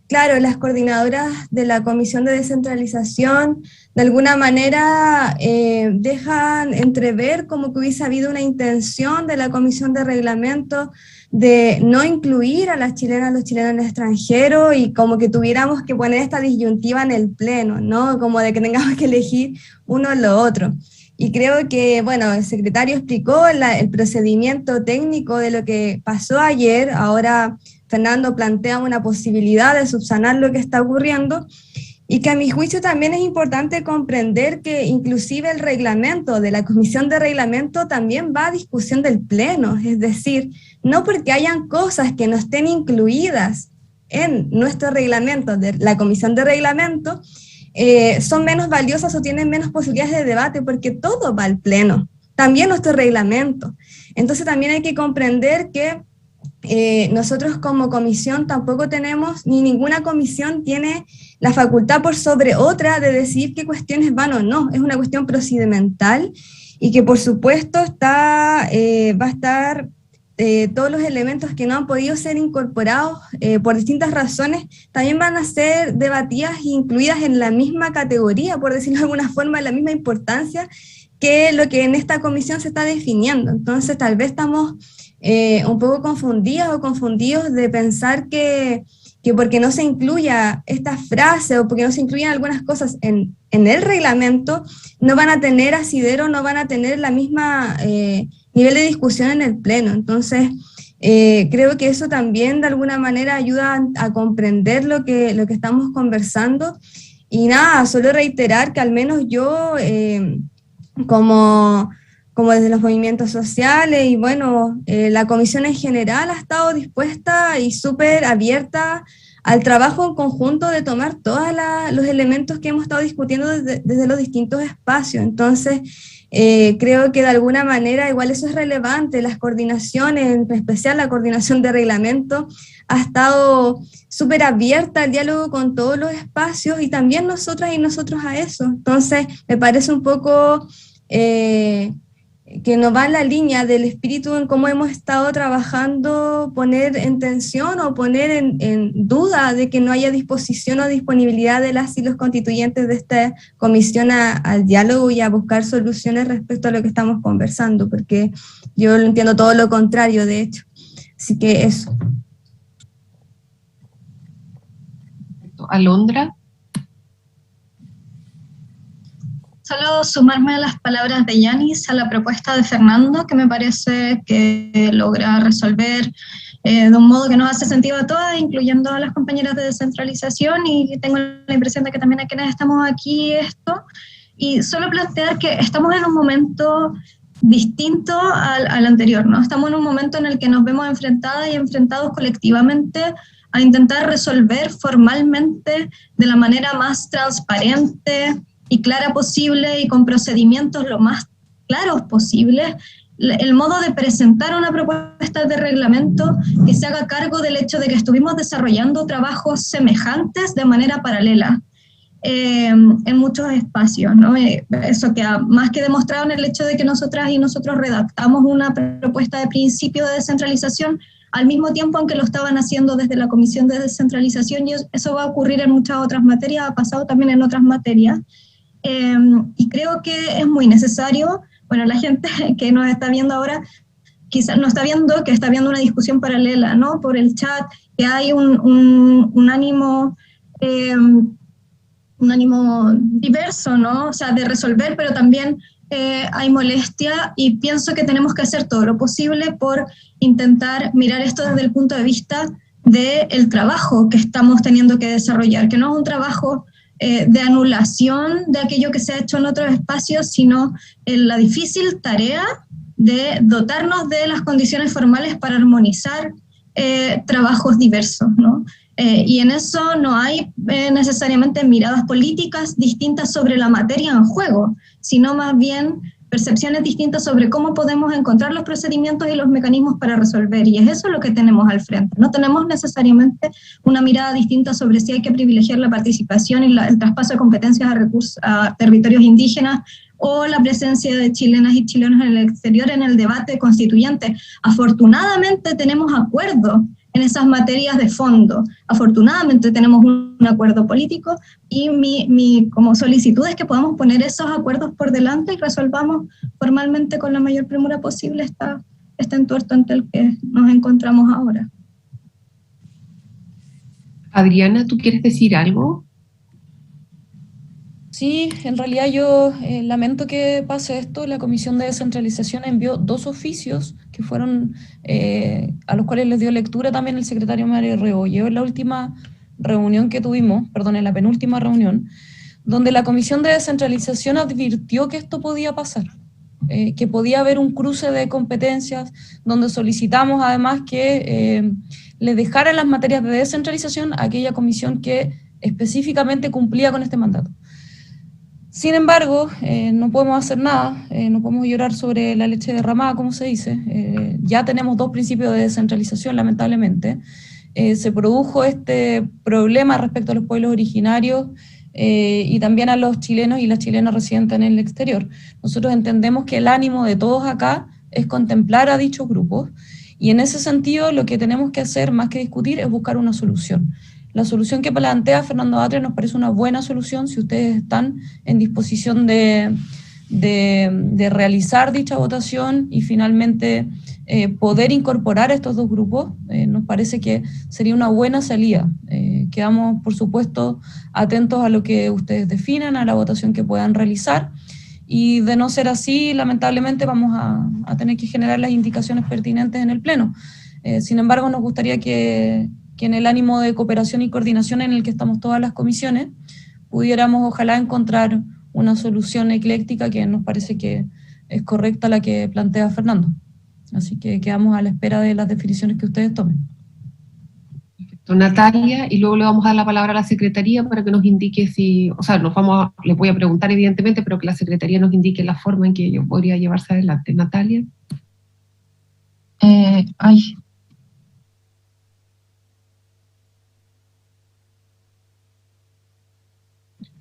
claro, las coordinadoras de la Comisión de Descentralización de alguna manera dejan entrever como que hubiese habido una intención de la Comisión de Reglamento de no incluir a las chilenas, los chilenos en el extranjero, y como que tuviéramos que poner esta disyuntiva en el Pleno, ¿no? Como de que tengamos que elegir uno o lo otro. y creo que, bueno, el secretario explicó el procedimiento técnico de lo que pasó ayer. Ahora Fernando plantea una posibilidad de subsanar lo que está ocurriendo, y que a mi juicio también es importante comprender que inclusive el reglamento de la Comisión de Reglamento también va a discusión del Pleno, es decir, no porque hayan cosas que no estén incluidas en nuestro reglamento de la Comisión de Reglamento, son menos valiosas o tienen menos posibilidades de debate, porque todo va al Pleno, también nuestro reglamento. Entonces también hay que comprender que nosotros como comisión tampoco tenemos, ni ninguna comisión tiene la facultad por sobre otra de decidir qué cuestiones van o no. Es una cuestión procedimental, y que por supuesto va a estar todos los elementos que no han podido ser incorporados por distintas razones, también van a ser debatidas e incluidas en la misma categoría, por decirlo de alguna forma, en la misma importancia que lo que en esta comisión se está definiendo. Entonces tal vez estamos un poco confundidas o confundidos de pensar que porque no se incluya esta frase o porque no se incluyan algunas cosas en el reglamento, no van a tener asidero, no van a tener la misma nivel de discusión en el Pleno. Entonces, creo que eso también de alguna manera ayuda a comprender lo que estamos conversando. Y nada, solo reiterar que al menos yo, como desde los movimientos sociales y bueno, la comisión en general ha estado dispuesta y súper abierta al trabajo en conjunto de tomar todos los elementos que hemos estado discutiendo desde los distintos espacios. Entonces, creo que de alguna manera igual eso es relevante. Las coordinaciones, en especial la coordinación de reglamento, ha estado súper abierta al diálogo con todos los espacios, y también nosotras y nosotros a eso. Entonces, me parece un poco que no va en la línea del espíritu en cómo hemos estado trabajando, poner en tensión o poner en duda de que no haya disposición o disponibilidad de las y los constituyentes de esta comisión al diálogo y a buscar soluciones respecto a lo que estamos conversando, porque yo lo entiendo todo lo contrario, de hecho. Así que eso. Alondra. Solo sumarme a las palabras de Yanis, a la propuesta de Fernando, que me parece que logra resolver de un modo que nos hace sentido a todas, incluyendo a las compañeras de descentralización, y tengo la impresión de que también a quienes estamos aquí esto, y solo plantear que estamos en un momento distinto al anterior, ¿no? Estamos en un momento en el que nos vemos enfrentadas y enfrentados colectivamente a intentar resolver formalmente, de la manera más transparente y clara posible y con procedimientos lo más claros posibles, el modo de presentar una propuesta de reglamento que se haga cargo del hecho de que estuvimos desarrollando trabajos semejantes de manera paralela en muchos espacios, ¿no? Eso que más que demostrado en el hecho de que nosotras y nosotros redactamos una propuesta de principio de descentralización, al mismo tiempo aunque lo estaban haciendo desde la Comisión de Descentralización, y eso va a ocurrir en muchas otras materias, ha pasado también en otras materias. Y creo que es muy necesario, bueno, la gente que nos está viendo ahora quizás no está viendo que está viendo una discusión paralela, ¿no? Por el chat, que hay un ánimo diverso, ¿no? O sea, de resolver, pero también hay molestia, y pienso que tenemos que hacer todo lo posible por intentar mirar esto desde el punto de vista del trabajo que estamos teniendo que desarrollar, que no es un trabajo de anulación de aquello que se ha hecho en otros espacios, sino la difícil tarea de dotarnos de las condiciones formales para armonizar trabajos diversos, ¿no? Y en eso no hay necesariamente miradas políticas distintas sobre la materia en juego, sino más bien percepciones distintas sobre cómo podemos encontrar los procedimientos y los mecanismos para resolver, y es eso lo que tenemos al frente. No tenemos necesariamente una mirada distinta sobre si hay que privilegiar la participación y el traspaso de competencias a territorios indígenas, o la presencia de chilenas y chilenos en el exterior en el debate constituyente. Afortunadamente tenemos acuerdo en esas materias de fondo. Afortunadamente tenemos un acuerdo político, y mi como solicitud es que podamos poner esos acuerdos por delante y resolvamos formalmente con la mayor premura posible este entuerto ante el que nos encontramos ahora. Adriana, ¿tú quieres decir algo? Sí, en realidad yo lamento que pase esto. La Comisión de Descentralización envió 2 oficios que fueron, a los cuales les dio lectura también el secretario Mario Rebolledo en la última reunión que tuvimos, perdón, en la penúltima reunión, donde la Comisión de Descentralización advirtió que esto podía pasar, que podía haber un cruce de competencias, donde solicitamos además que le dejaran las materias de descentralización a aquella comisión que específicamente cumplía con este mandato. Sin embargo, no podemos hacer nada, no podemos llorar sobre la leche derramada, como se dice. Ya tenemos 2 principios de descentralización, lamentablemente. Se produjo este problema respecto a los pueblos originarios y también a los chilenos y las chilenas residentes en el exterior. Nosotros entendemos que el ánimo de todos acá es contemplar a dichos grupos, y en ese sentido lo que tenemos que hacer, más que discutir, es buscar una solución. La solución que plantea Fernando Atria nos parece una buena solución si ustedes están en disposición de realizar dicha votación y finalmente poder incorporar a estos 2 grupos. Nos parece que sería una buena salida. Quedamos, por supuesto, atentos a lo que ustedes definan, a la votación que puedan realizar, y de no ser así, lamentablemente vamos a tener que generar las indicaciones pertinentes en el Pleno. Sin embargo, nos gustaría que en el ánimo de cooperación y coordinación en el que estamos todas las comisiones, pudiéramos ojalá encontrar una solución ecléctica que nos parece que es correcta la que plantea Fernando. Así que quedamos a la espera de las definiciones que ustedes tomen. Natalia, y luego le vamos a dar la palabra a la Secretaría para que nos indique si, o sea, les voy a preguntar evidentemente, pero que la Secretaría nos indique la forma en que ello podría llevarse adelante. Natalia.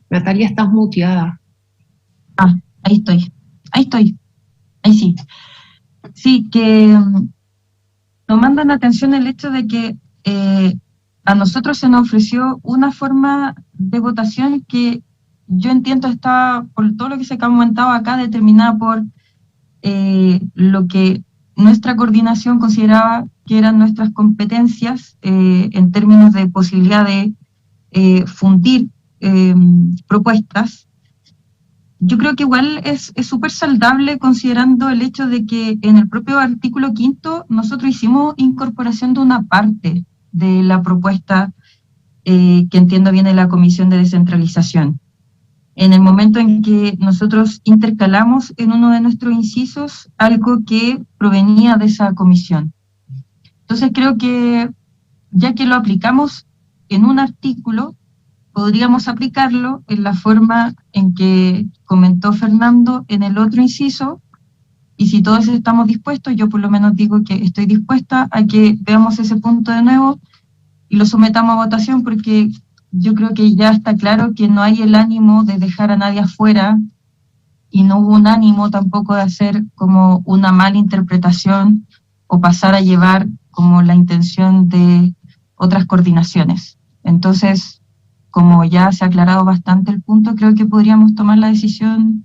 Natalia, estás muteada. Ahí estoy. Ahí sí. Sí, que nos mandan atención el hecho de que a nosotros se nos ofreció una forma de votación que yo entiendo está, por todo lo que se ha comentado acá, determinada por lo que nuestra coordinación consideraba que eran nuestras competencias en términos de posibilidad de fundir propuestas. Yo creo que igual es súper saldable considerando el hecho de que en el propio artículo 5º nosotros hicimos incorporación de una parte de la propuesta que entiendo viene de la Comisión de Descentralización. En el momento en que nosotros intercalamos en uno de nuestros incisos algo que provenía de esa comisión. Entonces creo que ya que lo aplicamos en un artículo, podríamos aplicarlo en la forma en que comentó Fernando en el otro inciso, y si todos estamos dispuestos, yo por lo menos digo que estoy dispuesta a que veamos ese punto de nuevo y lo sometamos a votación, porque yo creo que ya está claro que no hay el ánimo de dejar a nadie afuera, y no hubo un ánimo tampoco de hacer como una mala interpretación o pasar a llevar como la intención de otras coordinaciones. Entonces, como ya se ha aclarado bastante el punto, creo que podríamos tomar la decisión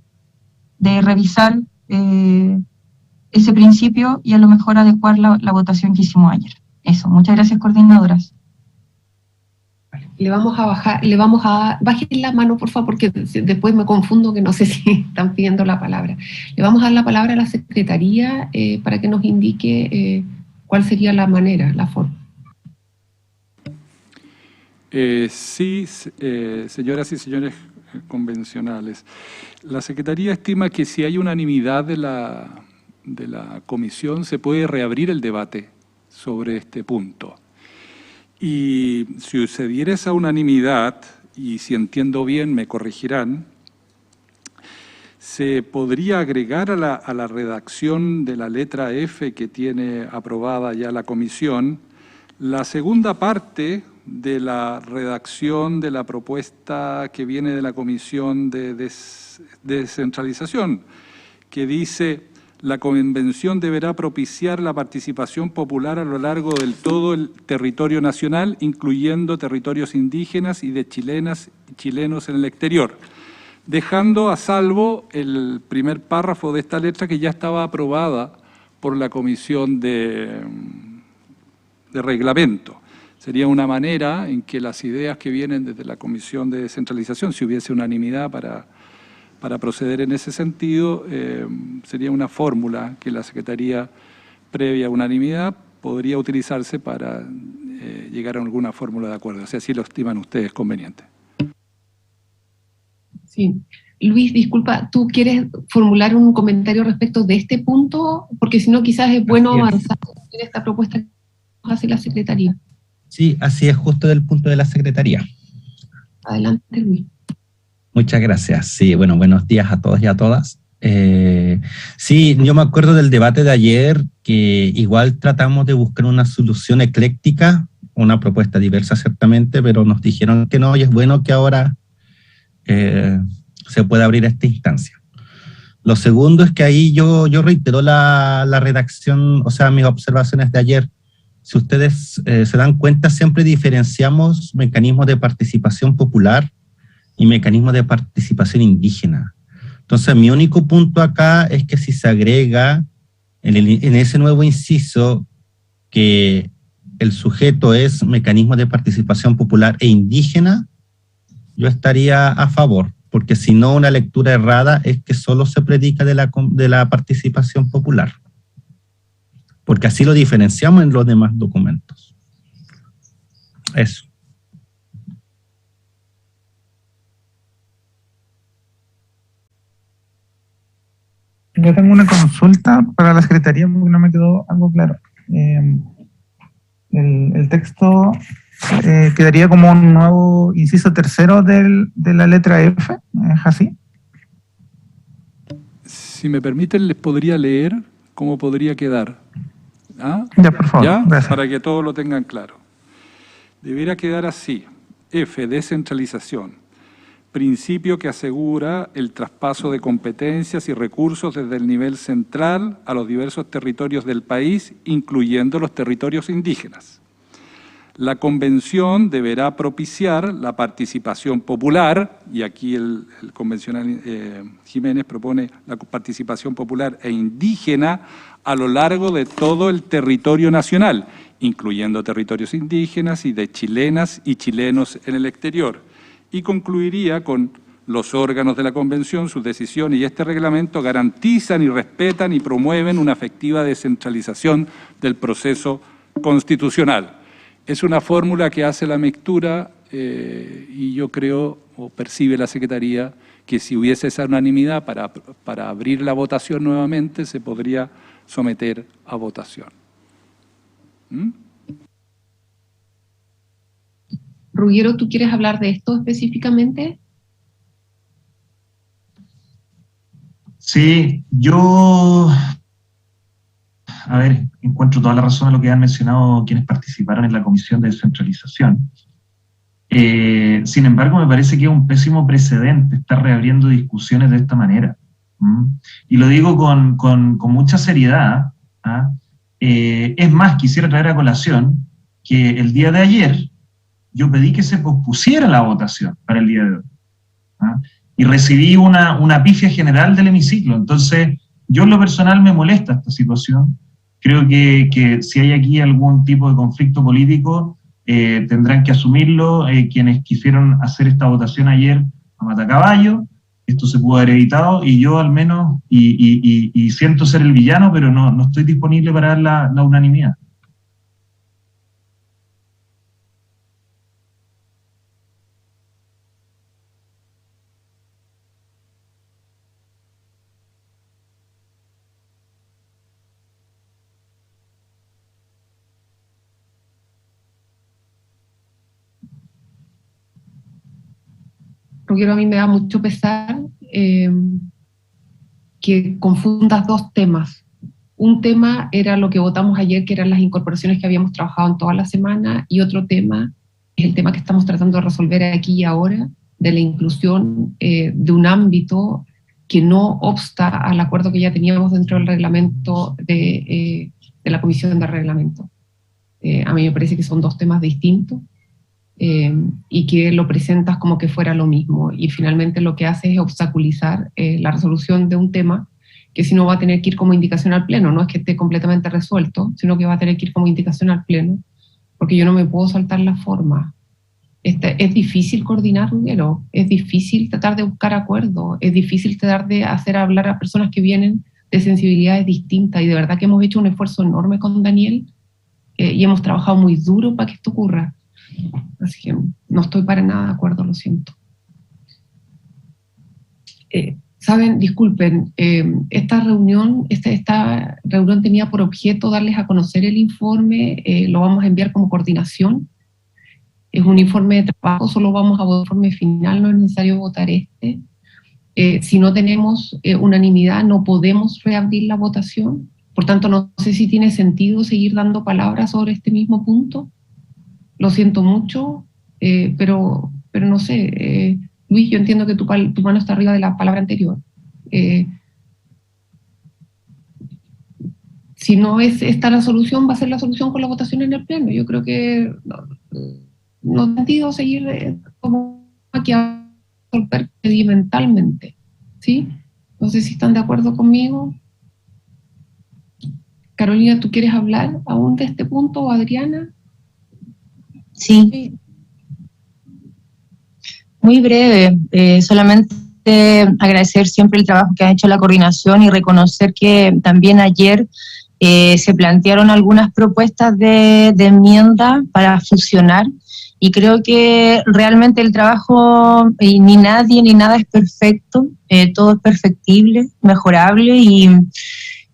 de revisar ese principio y a lo mejor adecuar la votación que hicimos ayer. Eso, muchas gracias, coordinadoras. Le vamos a bajen la mano, por favor, porque después me confundo, que no sé si están pidiendo la palabra. Le vamos a dar la palabra a la Secretaría para que nos indique cuál sería la manera, la forma. Sí, señoras y señores convencionales, la Secretaría estima que si hay unanimidad de la Comisión se puede reabrir el debate sobre este punto. Y si se diera esa unanimidad, y si entiendo bien me corregirán, se podría agregar a la redacción de la letra F que tiene aprobada ya la Comisión, la segunda parte de la redacción de la propuesta que viene de la Comisión de Descentralización, que dice: la Convención deberá propiciar la participación popular a lo largo del todo el territorio nacional, incluyendo territorios indígenas y de chilenas y chilenos en el exterior, dejando a salvo el primer párrafo de esta letra que ya estaba aprobada por la Comisión de Reglamento. Sería una manera en que las ideas que vienen desde la Comisión de Descentralización, si hubiese unanimidad para proceder en ese sentido, sería una fórmula que la Secretaría, previa unanimidad, podría utilizarse para llegar a alguna fórmula de acuerdo. O sea, si lo estiman ustedes conveniente. Sí. Luis, disculpa, ¿tú quieres formular un comentario respecto de este punto? Porque si no, quizás es bueno avanzar en esta propuesta que hace la Secretaría. Sí, así es, justo del punto de la Secretaría. Adelante, Luis. Muchas gracias. Sí, bueno, buenos días a todos y a todas. Sí, yo me acuerdo del debate de ayer que igual tratamos de buscar una solución ecléctica, una propuesta diversa ciertamente, pero nos dijeron que no, y es bueno que ahora se pueda abrir esta instancia. Lo segundo es que ahí yo reitero la redacción, o sea, mis observaciones de ayer. Si ustedes se dan cuenta, siempre diferenciamos mecanismos de participación popular y mecanismos de participación indígena. Entonces, mi único punto acá es que si se agrega en ese nuevo inciso que el sujeto es mecanismo de participación popular e indígena, yo estaría a favor, porque si no, una lectura errada es que solo se predica de la participación popular, porque así lo diferenciamos en los demás documentos. Eso. Yo tengo una consulta para la Secretaría porque no me quedó algo claro. El texto quedaría como un nuevo inciso tercero de la letra F, ¿es así? Si me permiten, les podría leer cómo podría quedar. ¿Ah? Ya, por favor. ¿Ya? Gracias. Para que todos lo tengan claro. Debería quedar así. F, descentralización. Principio que asegura el traspaso de competencias y recursos desde el nivel central a los diversos territorios del país, incluyendo los territorios indígenas. La Convención deberá propiciar la participación popular, y aquí el convencional Jiménez propone la participación popular e indígena a lo largo de todo el territorio nacional, incluyendo territorios indígenas y de chilenas y chilenos en el exterior. Y concluiría con los órganos de la Convención, sus decisiones y este reglamento garantizan y respetan y promueven una efectiva descentralización del proceso constitucional. Es una fórmula que hace la mixtura y yo creo, o percibe la Secretaría, que si hubiese esa unanimidad para abrir la votación nuevamente, se podría someter a votación. ¿Mm? Ruggiero, ¿tú quieres hablar de esto específicamente? Sí, yo, a ver, encuentro toda la razón en lo que han mencionado quienes participaron en la Comisión de Descentralización. Sin embargo, me parece que es un pésimo precedente estar reabriendo discusiones de esta manera. Y lo digo con mucha seriedad. Es más, quisiera traer a colación que el día de ayer yo pedí que se pospusiera la votación para el día de hoy. Y recibí una pifia general del hemiciclo. Entonces, yo en lo personal me molesta esta situación. Creo que si hay aquí algún tipo de conflicto político, tendrán que asumirlo quienes quisieron hacer esta votación ayer a matacaballo. Esto se pudo haber evitado y yo al menos, y siento ser el villano, pero no estoy disponible para dar la unanimidad. Ruggiero, a mí me da mucho pesar que confundas dos temas. Un tema era lo que votamos ayer, que eran las incorporaciones que habíamos trabajado en toda la semana, y otro tema es el tema que estamos tratando de resolver aquí y ahora, de la inclusión de un ámbito que no obsta al acuerdo que ya teníamos dentro del reglamento de la Comisión de Reglamento. A mí me parece que son dos temas distintos. Y que lo presentas como que fuera lo mismo, y finalmente lo que hace es obstaculizar la resolución de un tema que si no va a tener que ir como indicación al Pleno. No es que esté completamente resuelto, sino que va a tener que ir como indicación al Pleno porque yo no me puedo saltar la forma. Es difícil coordinar, Ruggero, es difícil tratar de buscar acuerdos, es difícil tratar de hacer hablar a personas que vienen de sensibilidades distintas, y de verdad que hemos hecho un esfuerzo enorme con Daniel, y hemos trabajado muy duro para que esto ocurra. Así que no estoy para nada de acuerdo, lo siento. Saben, disculpen, esta reunión tenía por objeto darles a conocer el informe, lo vamos a enviar como coordinación. Es un informe de trabajo, solo vamos a votar el informe final, no es necesario votar este. Si no tenemos unanimidad, no podemos reabrir la votación. Por tanto, no sé si tiene sentido seguir dando palabras sobre este mismo punto. Lo siento mucho, pero no sé. Luis, yo entiendo que tu mano está arriba de la palabra anterior. Si no es esta la solución, va a ser la solución con la votación en el pleno. Yo creo que no ha sentido seguir como aquí a resolver sedimentalmente, ¿sí? No sé si están de acuerdo conmigo. Carolina, ¿tú quieres hablar aún de este punto, o Adriana? Sí. Muy breve, solamente agradecer siempre el trabajo que ha hecho la coordinación y reconocer que también ayer se plantearon algunas propuestas de enmienda para fusionar, y creo que realmente el trabajo, ni nadie ni nada es perfecto, todo es perfectible, mejorable,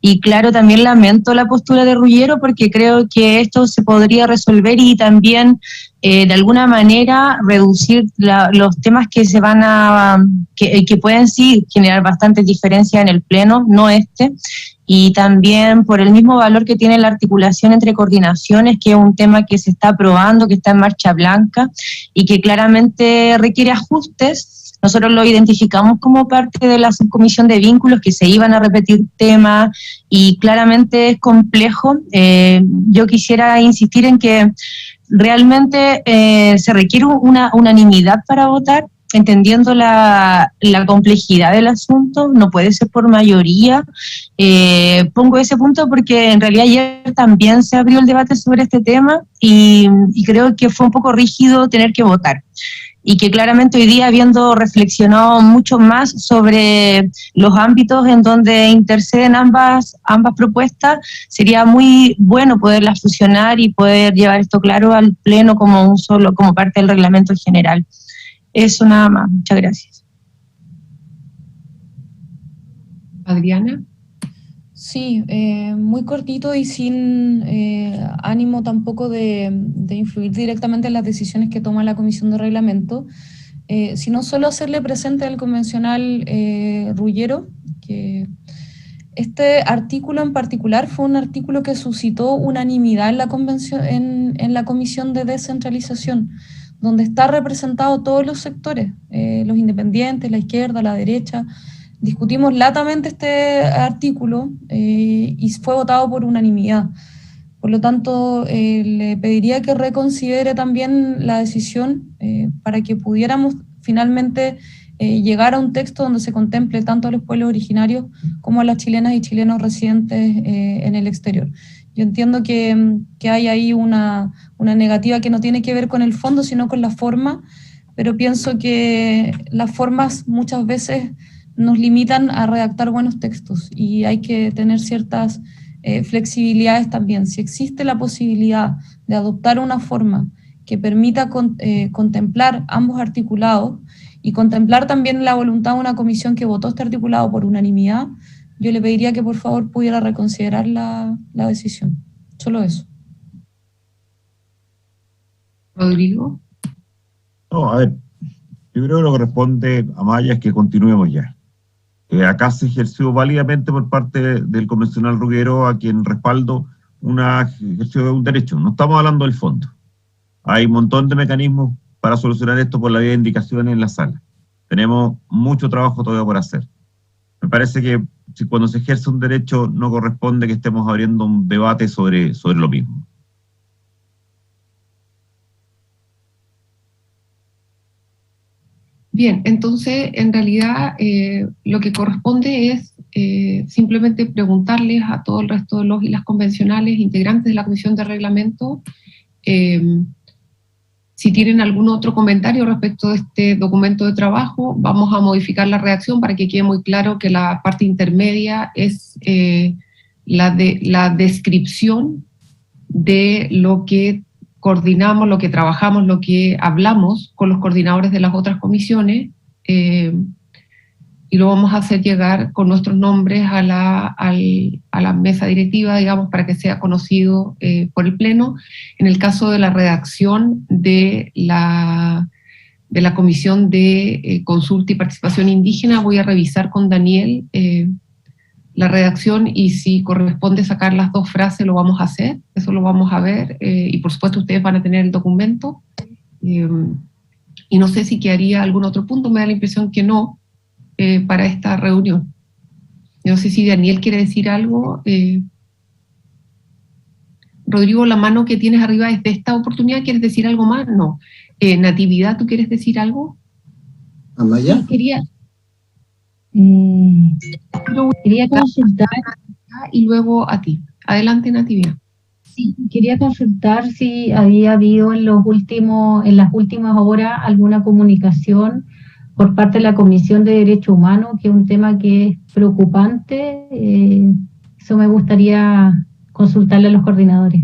y claro, también lamento la postura de Ruggero, porque creo que esto se podría resolver y también de alguna manera reducir los temas que se van que pueden sí generar bastantes diferencias en el pleno, no este, y también por el mismo valor que tiene la articulación entre coordinaciones, que es un tema que se está aprobando, que está en marcha blanca y que claramente requiere ajustes. Nosotros lo identificamos como parte de la subcomisión de vínculos, que se iban a repetir temas y claramente es complejo. Yo quisiera insistir en que realmente se requiere una unanimidad para votar, entendiendo la complejidad del asunto, no puede ser por mayoría. Pongo ese punto porque en realidad ayer también se abrió el debate sobre este tema y creo que fue un poco rígido tener que votar. Y que claramente hoy día, habiendo reflexionado mucho más sobre los ámbitos en donde interceden ambas propuestas, sería muy bueno poderlas fusionar y poder llevar esto claro al pleno como parte del reglamento general. Eso nada más. Muchas gracias. Adriana. Sí, muy cortito y sin ánimo tampoco de influir directamente en las decisiones que toma la Comisión de Reglamento, sino solo hacerle presente al convencional Ruggero que este artículo en particular fue un artículo que suscitó unanimidad en la convención, en la Comisión de Descentralización, donde está representado todos los sectores, los independientes, la izquierda, la derecha. Discutimos latamente este artículo y fue votado por unanimidad. Por lo tanto, le pediría que reconsidere también la decisión para que pudiéramos finalmente llegar a un texto donde se contemple tanto a los pueblos originarios como a las chilenas y chilenos residentes en el exterior. Yo entiendo que hay ahí una negativa que no tiene que ver con el fondo, sino con la forma, pero pienso que las formas muchas veces nos limitan a redactar buenos textos y hay que tener ciertas flexibilidades también. Si existe la posibilidad de adoptar una forma que permita contemplar ambos articulados y contemplar también la voluntad de una comisión que votó este articulado por unanimidad, yo le pediría que por favor pudiera reconsiderar la decisión. Solo eso. Rodrigo. No, a ver, yo creo que lo que responde a Maya es que continuemos ya. Acá se ejerció válidamente por parte del convencional Ruggero, a quien respaldo ejerció de un derecho. No estamos hablando del fondo. Hay un montón de mecanismos para solucionar esto por la vía de indicaciones en la sala. Tenemos mucho trabajo todavía por hacer. Me parece que cuando se ejerce un derecho no corresponde que estemos abriendo un debate sobre lo mismo. Bien, entonces en realidad lo que corresponde es simplemente preguntarles a todo el resto de los y las convencionales integrantes de la Comisión de Reglamento Si tienen algún otro comentario respecto de este documento de trabajo, vamos a modificar la redacción para que quede muy claro que la parte intermedia es la descripción de lo que coordinamos, lo que trabajamos, lo que hablamos con los coordinadores de las otras comisiones, y lo vamos a hacer llegar con nuestros nombres a la mesa directiva, digamos, para que sea conocido por el Pleno. En el caso de la redacción de la Comisión de Consulta y Participación Indígena, voy a revisar con Daniel la redacción, y si corresponde sacar las dos frases, lo vamos a hacer, eso lo vamos a ver, y por supuesto ustedes van a tener el documento, y no sé si quedaría algún otro punto, me da la impresión que no, para esta reunión. No sé si Daniel quiere decir algo. Rodrigo, la mano que tienes arriba es de esta oportunidad, ¿quieres decir algo más? No. Natividad, ¿tú quieres decir algo? Amaya. Sí, quería consultar. Y luego a ti. Adelante, Natividad. Sí, quería consultar si había habido en las últimas horas alguna comunicación por parte de la Comisión de Derechos Humanos, que es un tema que es preocupante. Eso me gustaría consultarle a los coordinadores.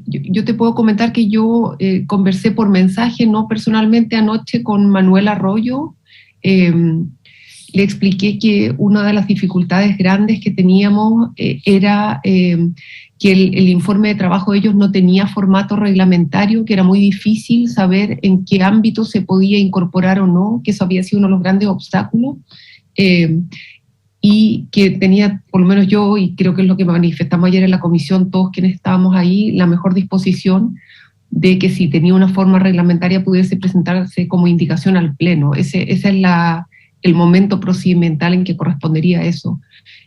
Yo te puedo comentar que yo conversé por mensaje, no personalmente, anoche con Manuel Arroyo. Le expliqué que una de las dificultades grandes que teníamos era que el informe de trabajo de ellos no tenía formato reglamentario, que era muy difícil saber en qué ámbito se podía incorporar o no, que eso había sido uno de los grandes obstáculos, y que tenía, por lo menos yo, y creo que es lo que manifestamos ayer en la comisión, todos quienes estábamos ahí, la mejor disposición de que si tenía una forma reglamentaria pudiese presentarse como indicación al Pleno. Ese es el momento procedimental en que correspondería eso.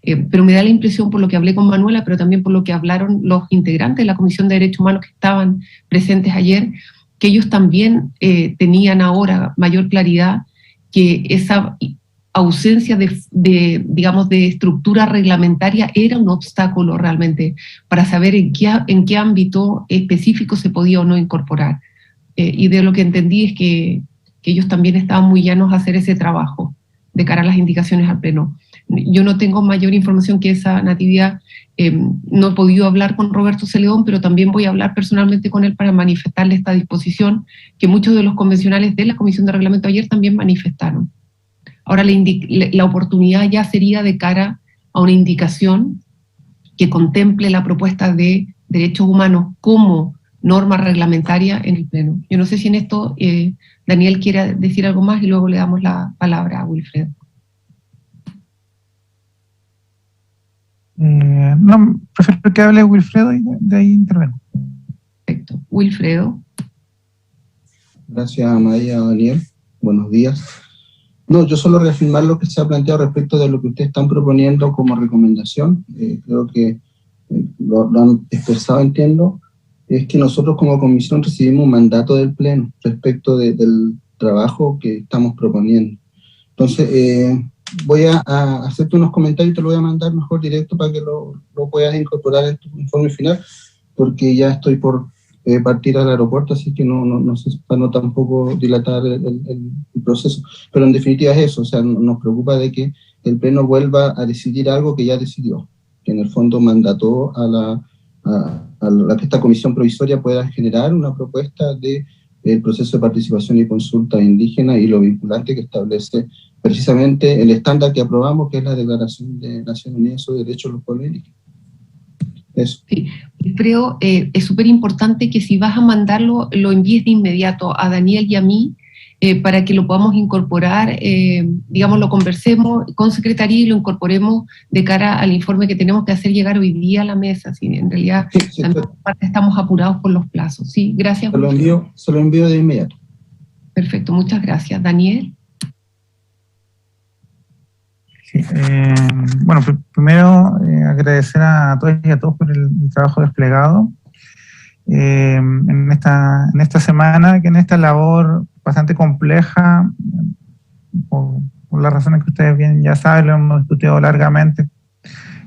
Pero me da la impresión, por lo que hablé con Manuela, pero también por lo que hablaron los integrantes de la Comisión de Derechos Humanos que estaban presentes ayer, que ellos también tenían ahora mayor claridad que esa ausencia digamos, de estructura reglamentaria era un obstáculo realmente para saber en qué ámbito específico se podía o no incorporar. Y de lo que entendí es que ellos también estaban muy llanos a hacer ese trabajo de cara a las indicaciones al Pleno. Yo no tengo mayor información que esa, Natividad. No he podido hablar con Roberto Celedón, pero también voy a hablar personalmente con él para manifestarle esta disposición que muchos de los convencionales de la Comisión de Reglamento ayer también manifestaron. Ahora la oportunidad ya sería de cara a una indicación que contemple la propuesta de derechos humanos como norma reglamentaria en el Pleno. Yo no sé si en esto Daniel quiere decir algo más y luego le damos la palabra a Wilfredo. No, prefiero que hable Wilfredo y de ahí intervengo. Perfecto. Wilfredo. Gracias, Amaya, Daniel. Buenos días. No, yo solo reafirmar lo que se ha planteado respecto de lo que ustedes están proponiendo como recomendación. Creo que lo han expresado, entiendo. Es que nosotros como comisión recibimos un mandato del Pleno respecto del trabajo que estamos proponiendo. Entonces, voy a hacerte unos comentarios y te lo voy a mandar mejor directo para que lo puedas incorporar en tu informe final, porque ya estoy por partir al aeropuerto, así que no sé, para no tampoco dilatar el proceso. Pero en definitiva es eso, o sea, nos preocupa de que el Pleno vuelva a decidir algo que ya decidió, que en el fondo mandató a que esta comisión provisoria pueda generar una propuesta del proceso de participación y consulta indígena y lo vinculante que establece precisamente el estándar que aprobamos, que es la Declaración de Naciones Unidas sobre Derechos de los Pueblos Indígenas. Eso. Sí, creo es súper importante que si vas a mandarlo, lo envíes de inmediato a Daniel y a mí, para que lo podamos incorporar, digamos, lo conversemos con Secretaría y lo incorporemos de cara al informe que tenemos que hacer llegar hoy día a la mesa. ¿Sí? En realidad, sí, estamos apurados por los plazos. Sí, gracias. Se lo envío de inmediato. Perfecto, muchas gracias. Daniel. Sí, bueno, primero agradecer a todos y a todos por el trabajo desplegado en esta semana, que en esta labor bastante compleja, por las razones que ustedes bien ya saben, lo hemos discutido largamente,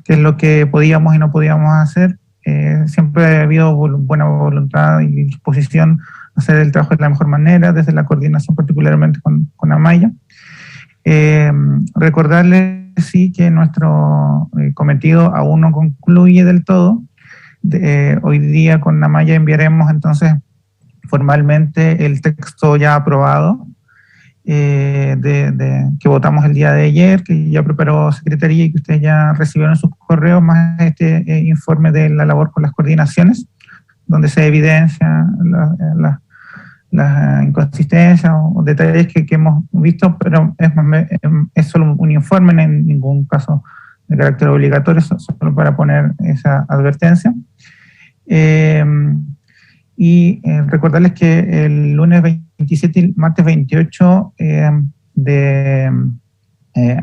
qué es lo que podíamos y no podíamos hacer. siempre ha habido buena voluntad y disposición a hacer el trabajo de la mejor manera, desde la coordinación particularmente con Amaya. Recordarles, sí, que nuestro cometido aún no concluye del todo. Hoy día con Amaya enviaremos entonces formalmente el texto ya aprobado, que votamos el día de ayer, que ya preparó Secretaría y que ustedes ya recibieron sus correos, más este informe de la labor con las coordinaciones, donde se evidencia las inconsistencias o detalles que hemos visto, pero es solo un informe, en ningún caso de carácter obligatorio, solo para poner esa advertencia. Recordarles que el lunes 27 y martes 28 de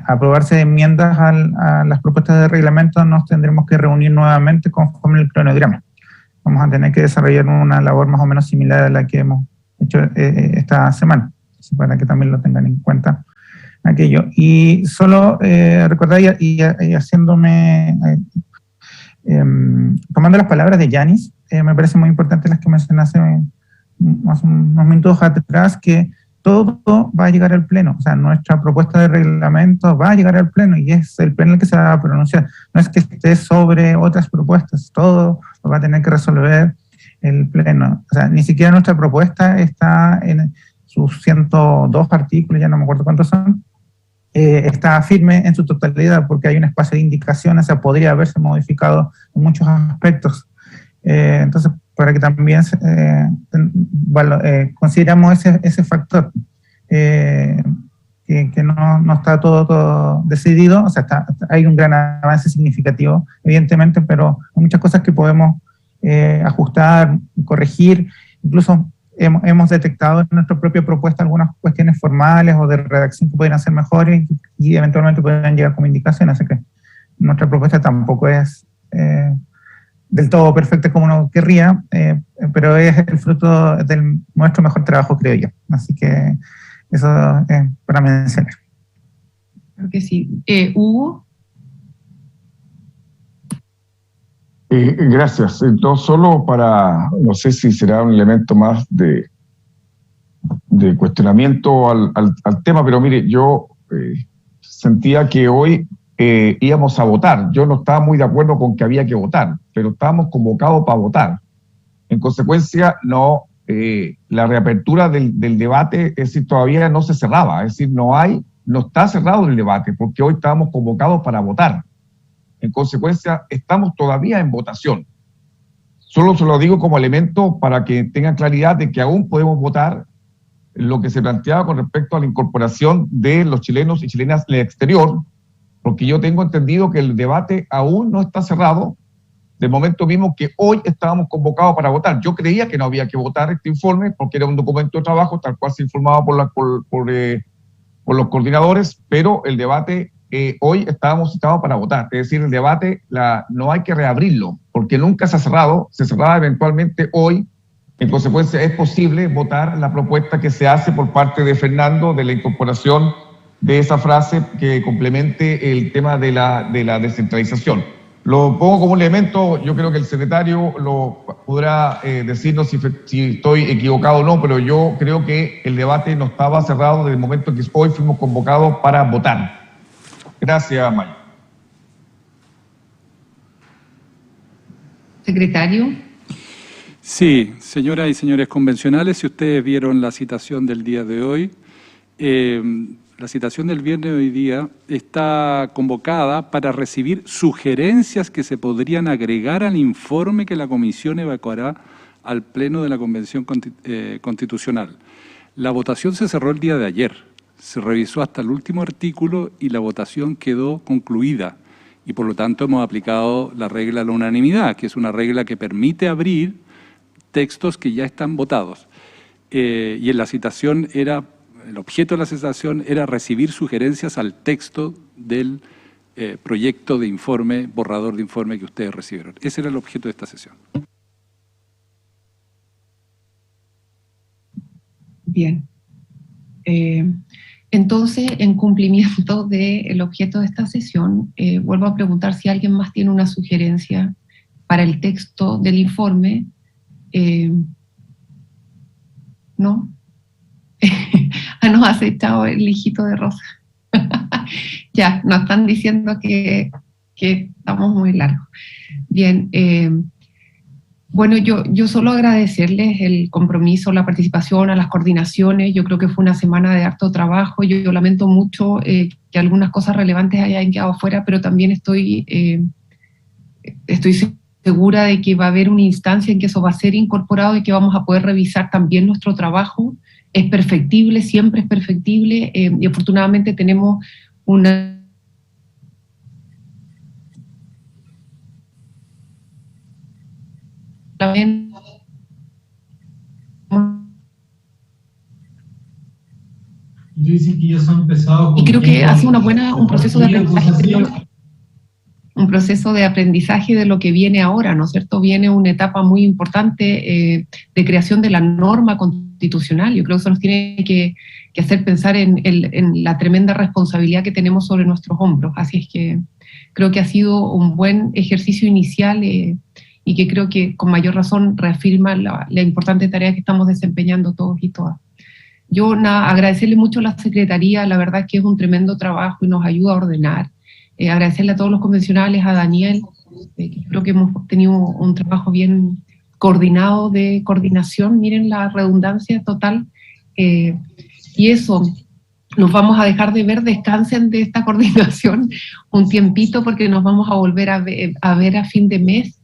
aprobarse enmiendas a las propuestas de reglamento, nos tendremos que reunir nuevamente conforme el cronograma. Vamos a tener que desarrollar una labor más o menos similar a la que hemos hecho esta semana, para que también lo tengan en cuenta aquello. Y solo recordar y haciéndome, tomando las palabras de Yanis, me parece muy importante las que mencioné hace unos minutos atrás, que todo va a llegar al Pleno. O sea, nuestra propuesta de reglamento va a llegar al Pleno y es el Pleno el que se va a pronunciar. No es que esté sobre otras propuestas, todo lo va a tener que resolver el Pleno. O sea, ni siquiera nuestra propuesta está en sus 102 artículos, ya no me acuerdo cuántos son, está firme en su totalidad porque hay un espacio de indicación, o sea, podría haberse modificado en muchos aspectos. Entonces, para que también consideramos ese factor, que no está todo decidido, o sea, hay un gran avance significativo, evidentemente, pero hay muchas cosas que podemos ajustar, corregir. Incluso hemos detectado en nuestra propia propuesta algunas cuestiones formales o de redacción que pueden ser mejores y eventualmente pueden llegar como indicaciones, así que nuestra propuesta tampoco es del todo perfecta como uno querría, pero es el fruto de nuestro mejor trabajo, creo yo. Así que eso es para mencionar. Creo que sí. Hugo. Gracias. Entonces, solo para, no sé si será un elemento más de cuestionamiento al tema, pero mire, yo sentía que hoy íbamos a votar. Yo no estaba muy de acuerdo con que había que votar, pero estábamos convocados para votar. En consecuencia, no, la reapertura del debate, es decir, todavía no se cerraba, es decir, no está cerrado el debate, porque hoy estábamos convocados para votar. En consecuencia, estamos todavía en votación. Solo se lo digo como elemento para que tengan claridad de que aún podemos votar lo que se planteaba con respecto a la incorporación de los chilenos y chilenas del exterior, porque yo tengo entendido que el debate aún no está cerrado, del momento mismo que hoy estábamos convocados para votar. Yo creía que no había que votar este informe porque era un documento de trabajo, tal cual se informaba por los coordinadores, pero el debate hoy estábamos citados para votar. Es decir, el debate no hay que reabrirlo, porque nunca se ha cerrado, se cerrará eventualmente hoy. En consecuencia, es posible votar la propuesta que se hace por parte de Fernando de la incorporación de esa frase que complemente el tema de la descentralización. Lo pongo como un elemento, yo creo que el secretario lo podrá decirnos si estoy equivocado o no, pero yo creo que el debate no estaba cerrado desde el momento que hoy fuimos convocados para votar. Gracias, Maya. Secretario. Sí, señoras y señores convencionales, si ustedes vieron la citación del día de hoy, la citación del viernes de hoy día está convocada para recibir sugerencias que se podrían agregar al informe que la Comisión evacuará al Pleno de la Convención Constitucional. La votación se cerró el día de ayer, se revisó hasta el último artículo y la votación quedó concluida. Y por lo tanto hemos aplicado la regla de la unanimidad, que es una regla que permite abrir textos que ya están votados. Y en la citación el objeto de la citación era recibir sugerencias al texto del proyecto de informe, borrador de informe que ustedes recibieron. Ese era el objeto de esta sesión. Bien. Entonces, en cumplimiento del objeto de esta sesión, vuelvo a preguntar si alguien más tiene una sugerencia para el texto del informe. ¿No? Nos ha acechado el hijito de Rosa. Ya, nos están diciendo que estamos muy largos. Bien, bueno, yo solo agradecerles el compromiso, la participación, a las coordinaciones. Yo creo que fue una semana de harto trabajo. Yo lamento mucho que algunas cosas relevantes hayan quedado fuera, pero también estoy segura de que va a haber una instancia en que eso va a ser incorporado y que vamos a poder revisar también nuestro trabajo. Es perfectible, siempre es perfectible, y afortunadamente tenemos una... Y creo que ha sido un proceso de aprendizaje. Un proceso de aprendizaje de lo que viene ahora, ¿no es cierto? Viene una etapa muy importante de creación de la norma constitucional. Yo creo que eso nos tiene que hacer pensar en la tremenda responsabilidad que tenemos sobre nuestros hombros. Así es que creo que ha sido un buen ejercicio inicial y que creo que con mayor razón reafirma la importante tarea que estamos desempeñando todos y todas. Yo agradecerle mucho a la Secretaría, la verdad que es un tremendo trabajo y nos ayuda a ordenar. Agradecerle a todos los convencionales, a Daniel, creo que hemos tenido un trabajo bien coordinado de coordinación, miren la redundancia total, y eso, nos vamos a dejar de ver, descansen de esta coordinación un tiempito porque nos vamos a volver a ver a fin de mes,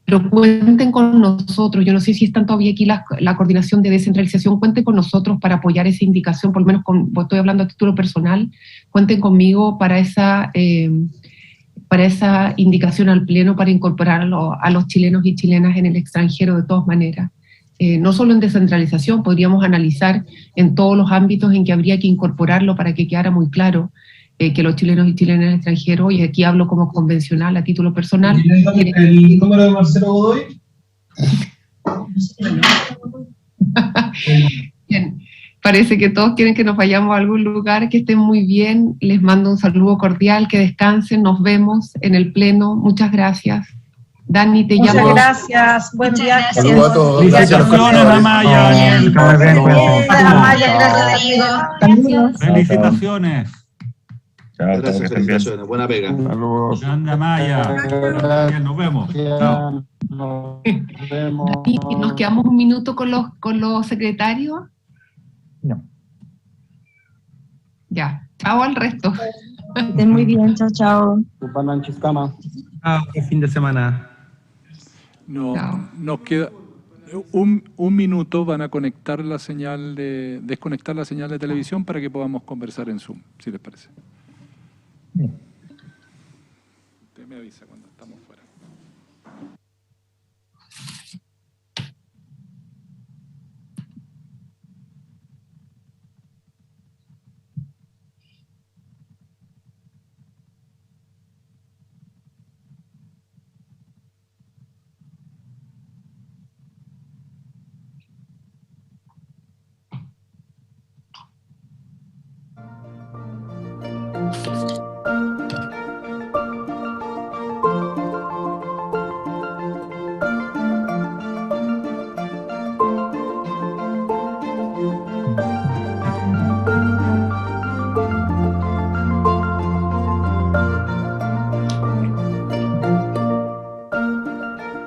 pero cuenten con nosotros. Yo no sé si están todavía aquí la coordinación de descentralización, cuenten con nosotros para apoyar esa indicación, por lo menos estoy hablando a título personal, cuenten conmigo para esa indicación al Pleno, para incorporar a los chilenos y chilenas en el extranjero de todas maneras. No solo en descentralización, podríamos analizar en todos los ámbitos en que habría que incorporarlo para que quedara muy claro que los chilenos y chilenas en el extranjero, y aquí hablo como convencional, a título personal. ¿El número de Marcelo Godoy? Bien, parece que todos quieren que nos vayamos a algún lugar, que estén muy bien, les mando un saludo cordial, que descansen, nos vemos en el Pleno, muchas gracias. Dani, te llamo. Muchas gracias, buen viaje. Saludos a todos. Felicitaciones, Amaya. Gracias. Felicitaciones. Gracias, felicitaciones. Buena pega. Saludos. Anda, Maya. Bien, nos vemos. Chao. Dani, ¿nos quedamos un minuto con los secretarios? No. Ya, chao al resto. Estén muy bien, chao, chao. Qué fin de semana. Nos queda un minuto, van a conectar desconectar la señal de televisión para que podamos conversar en Zoom, si les parece. Bien.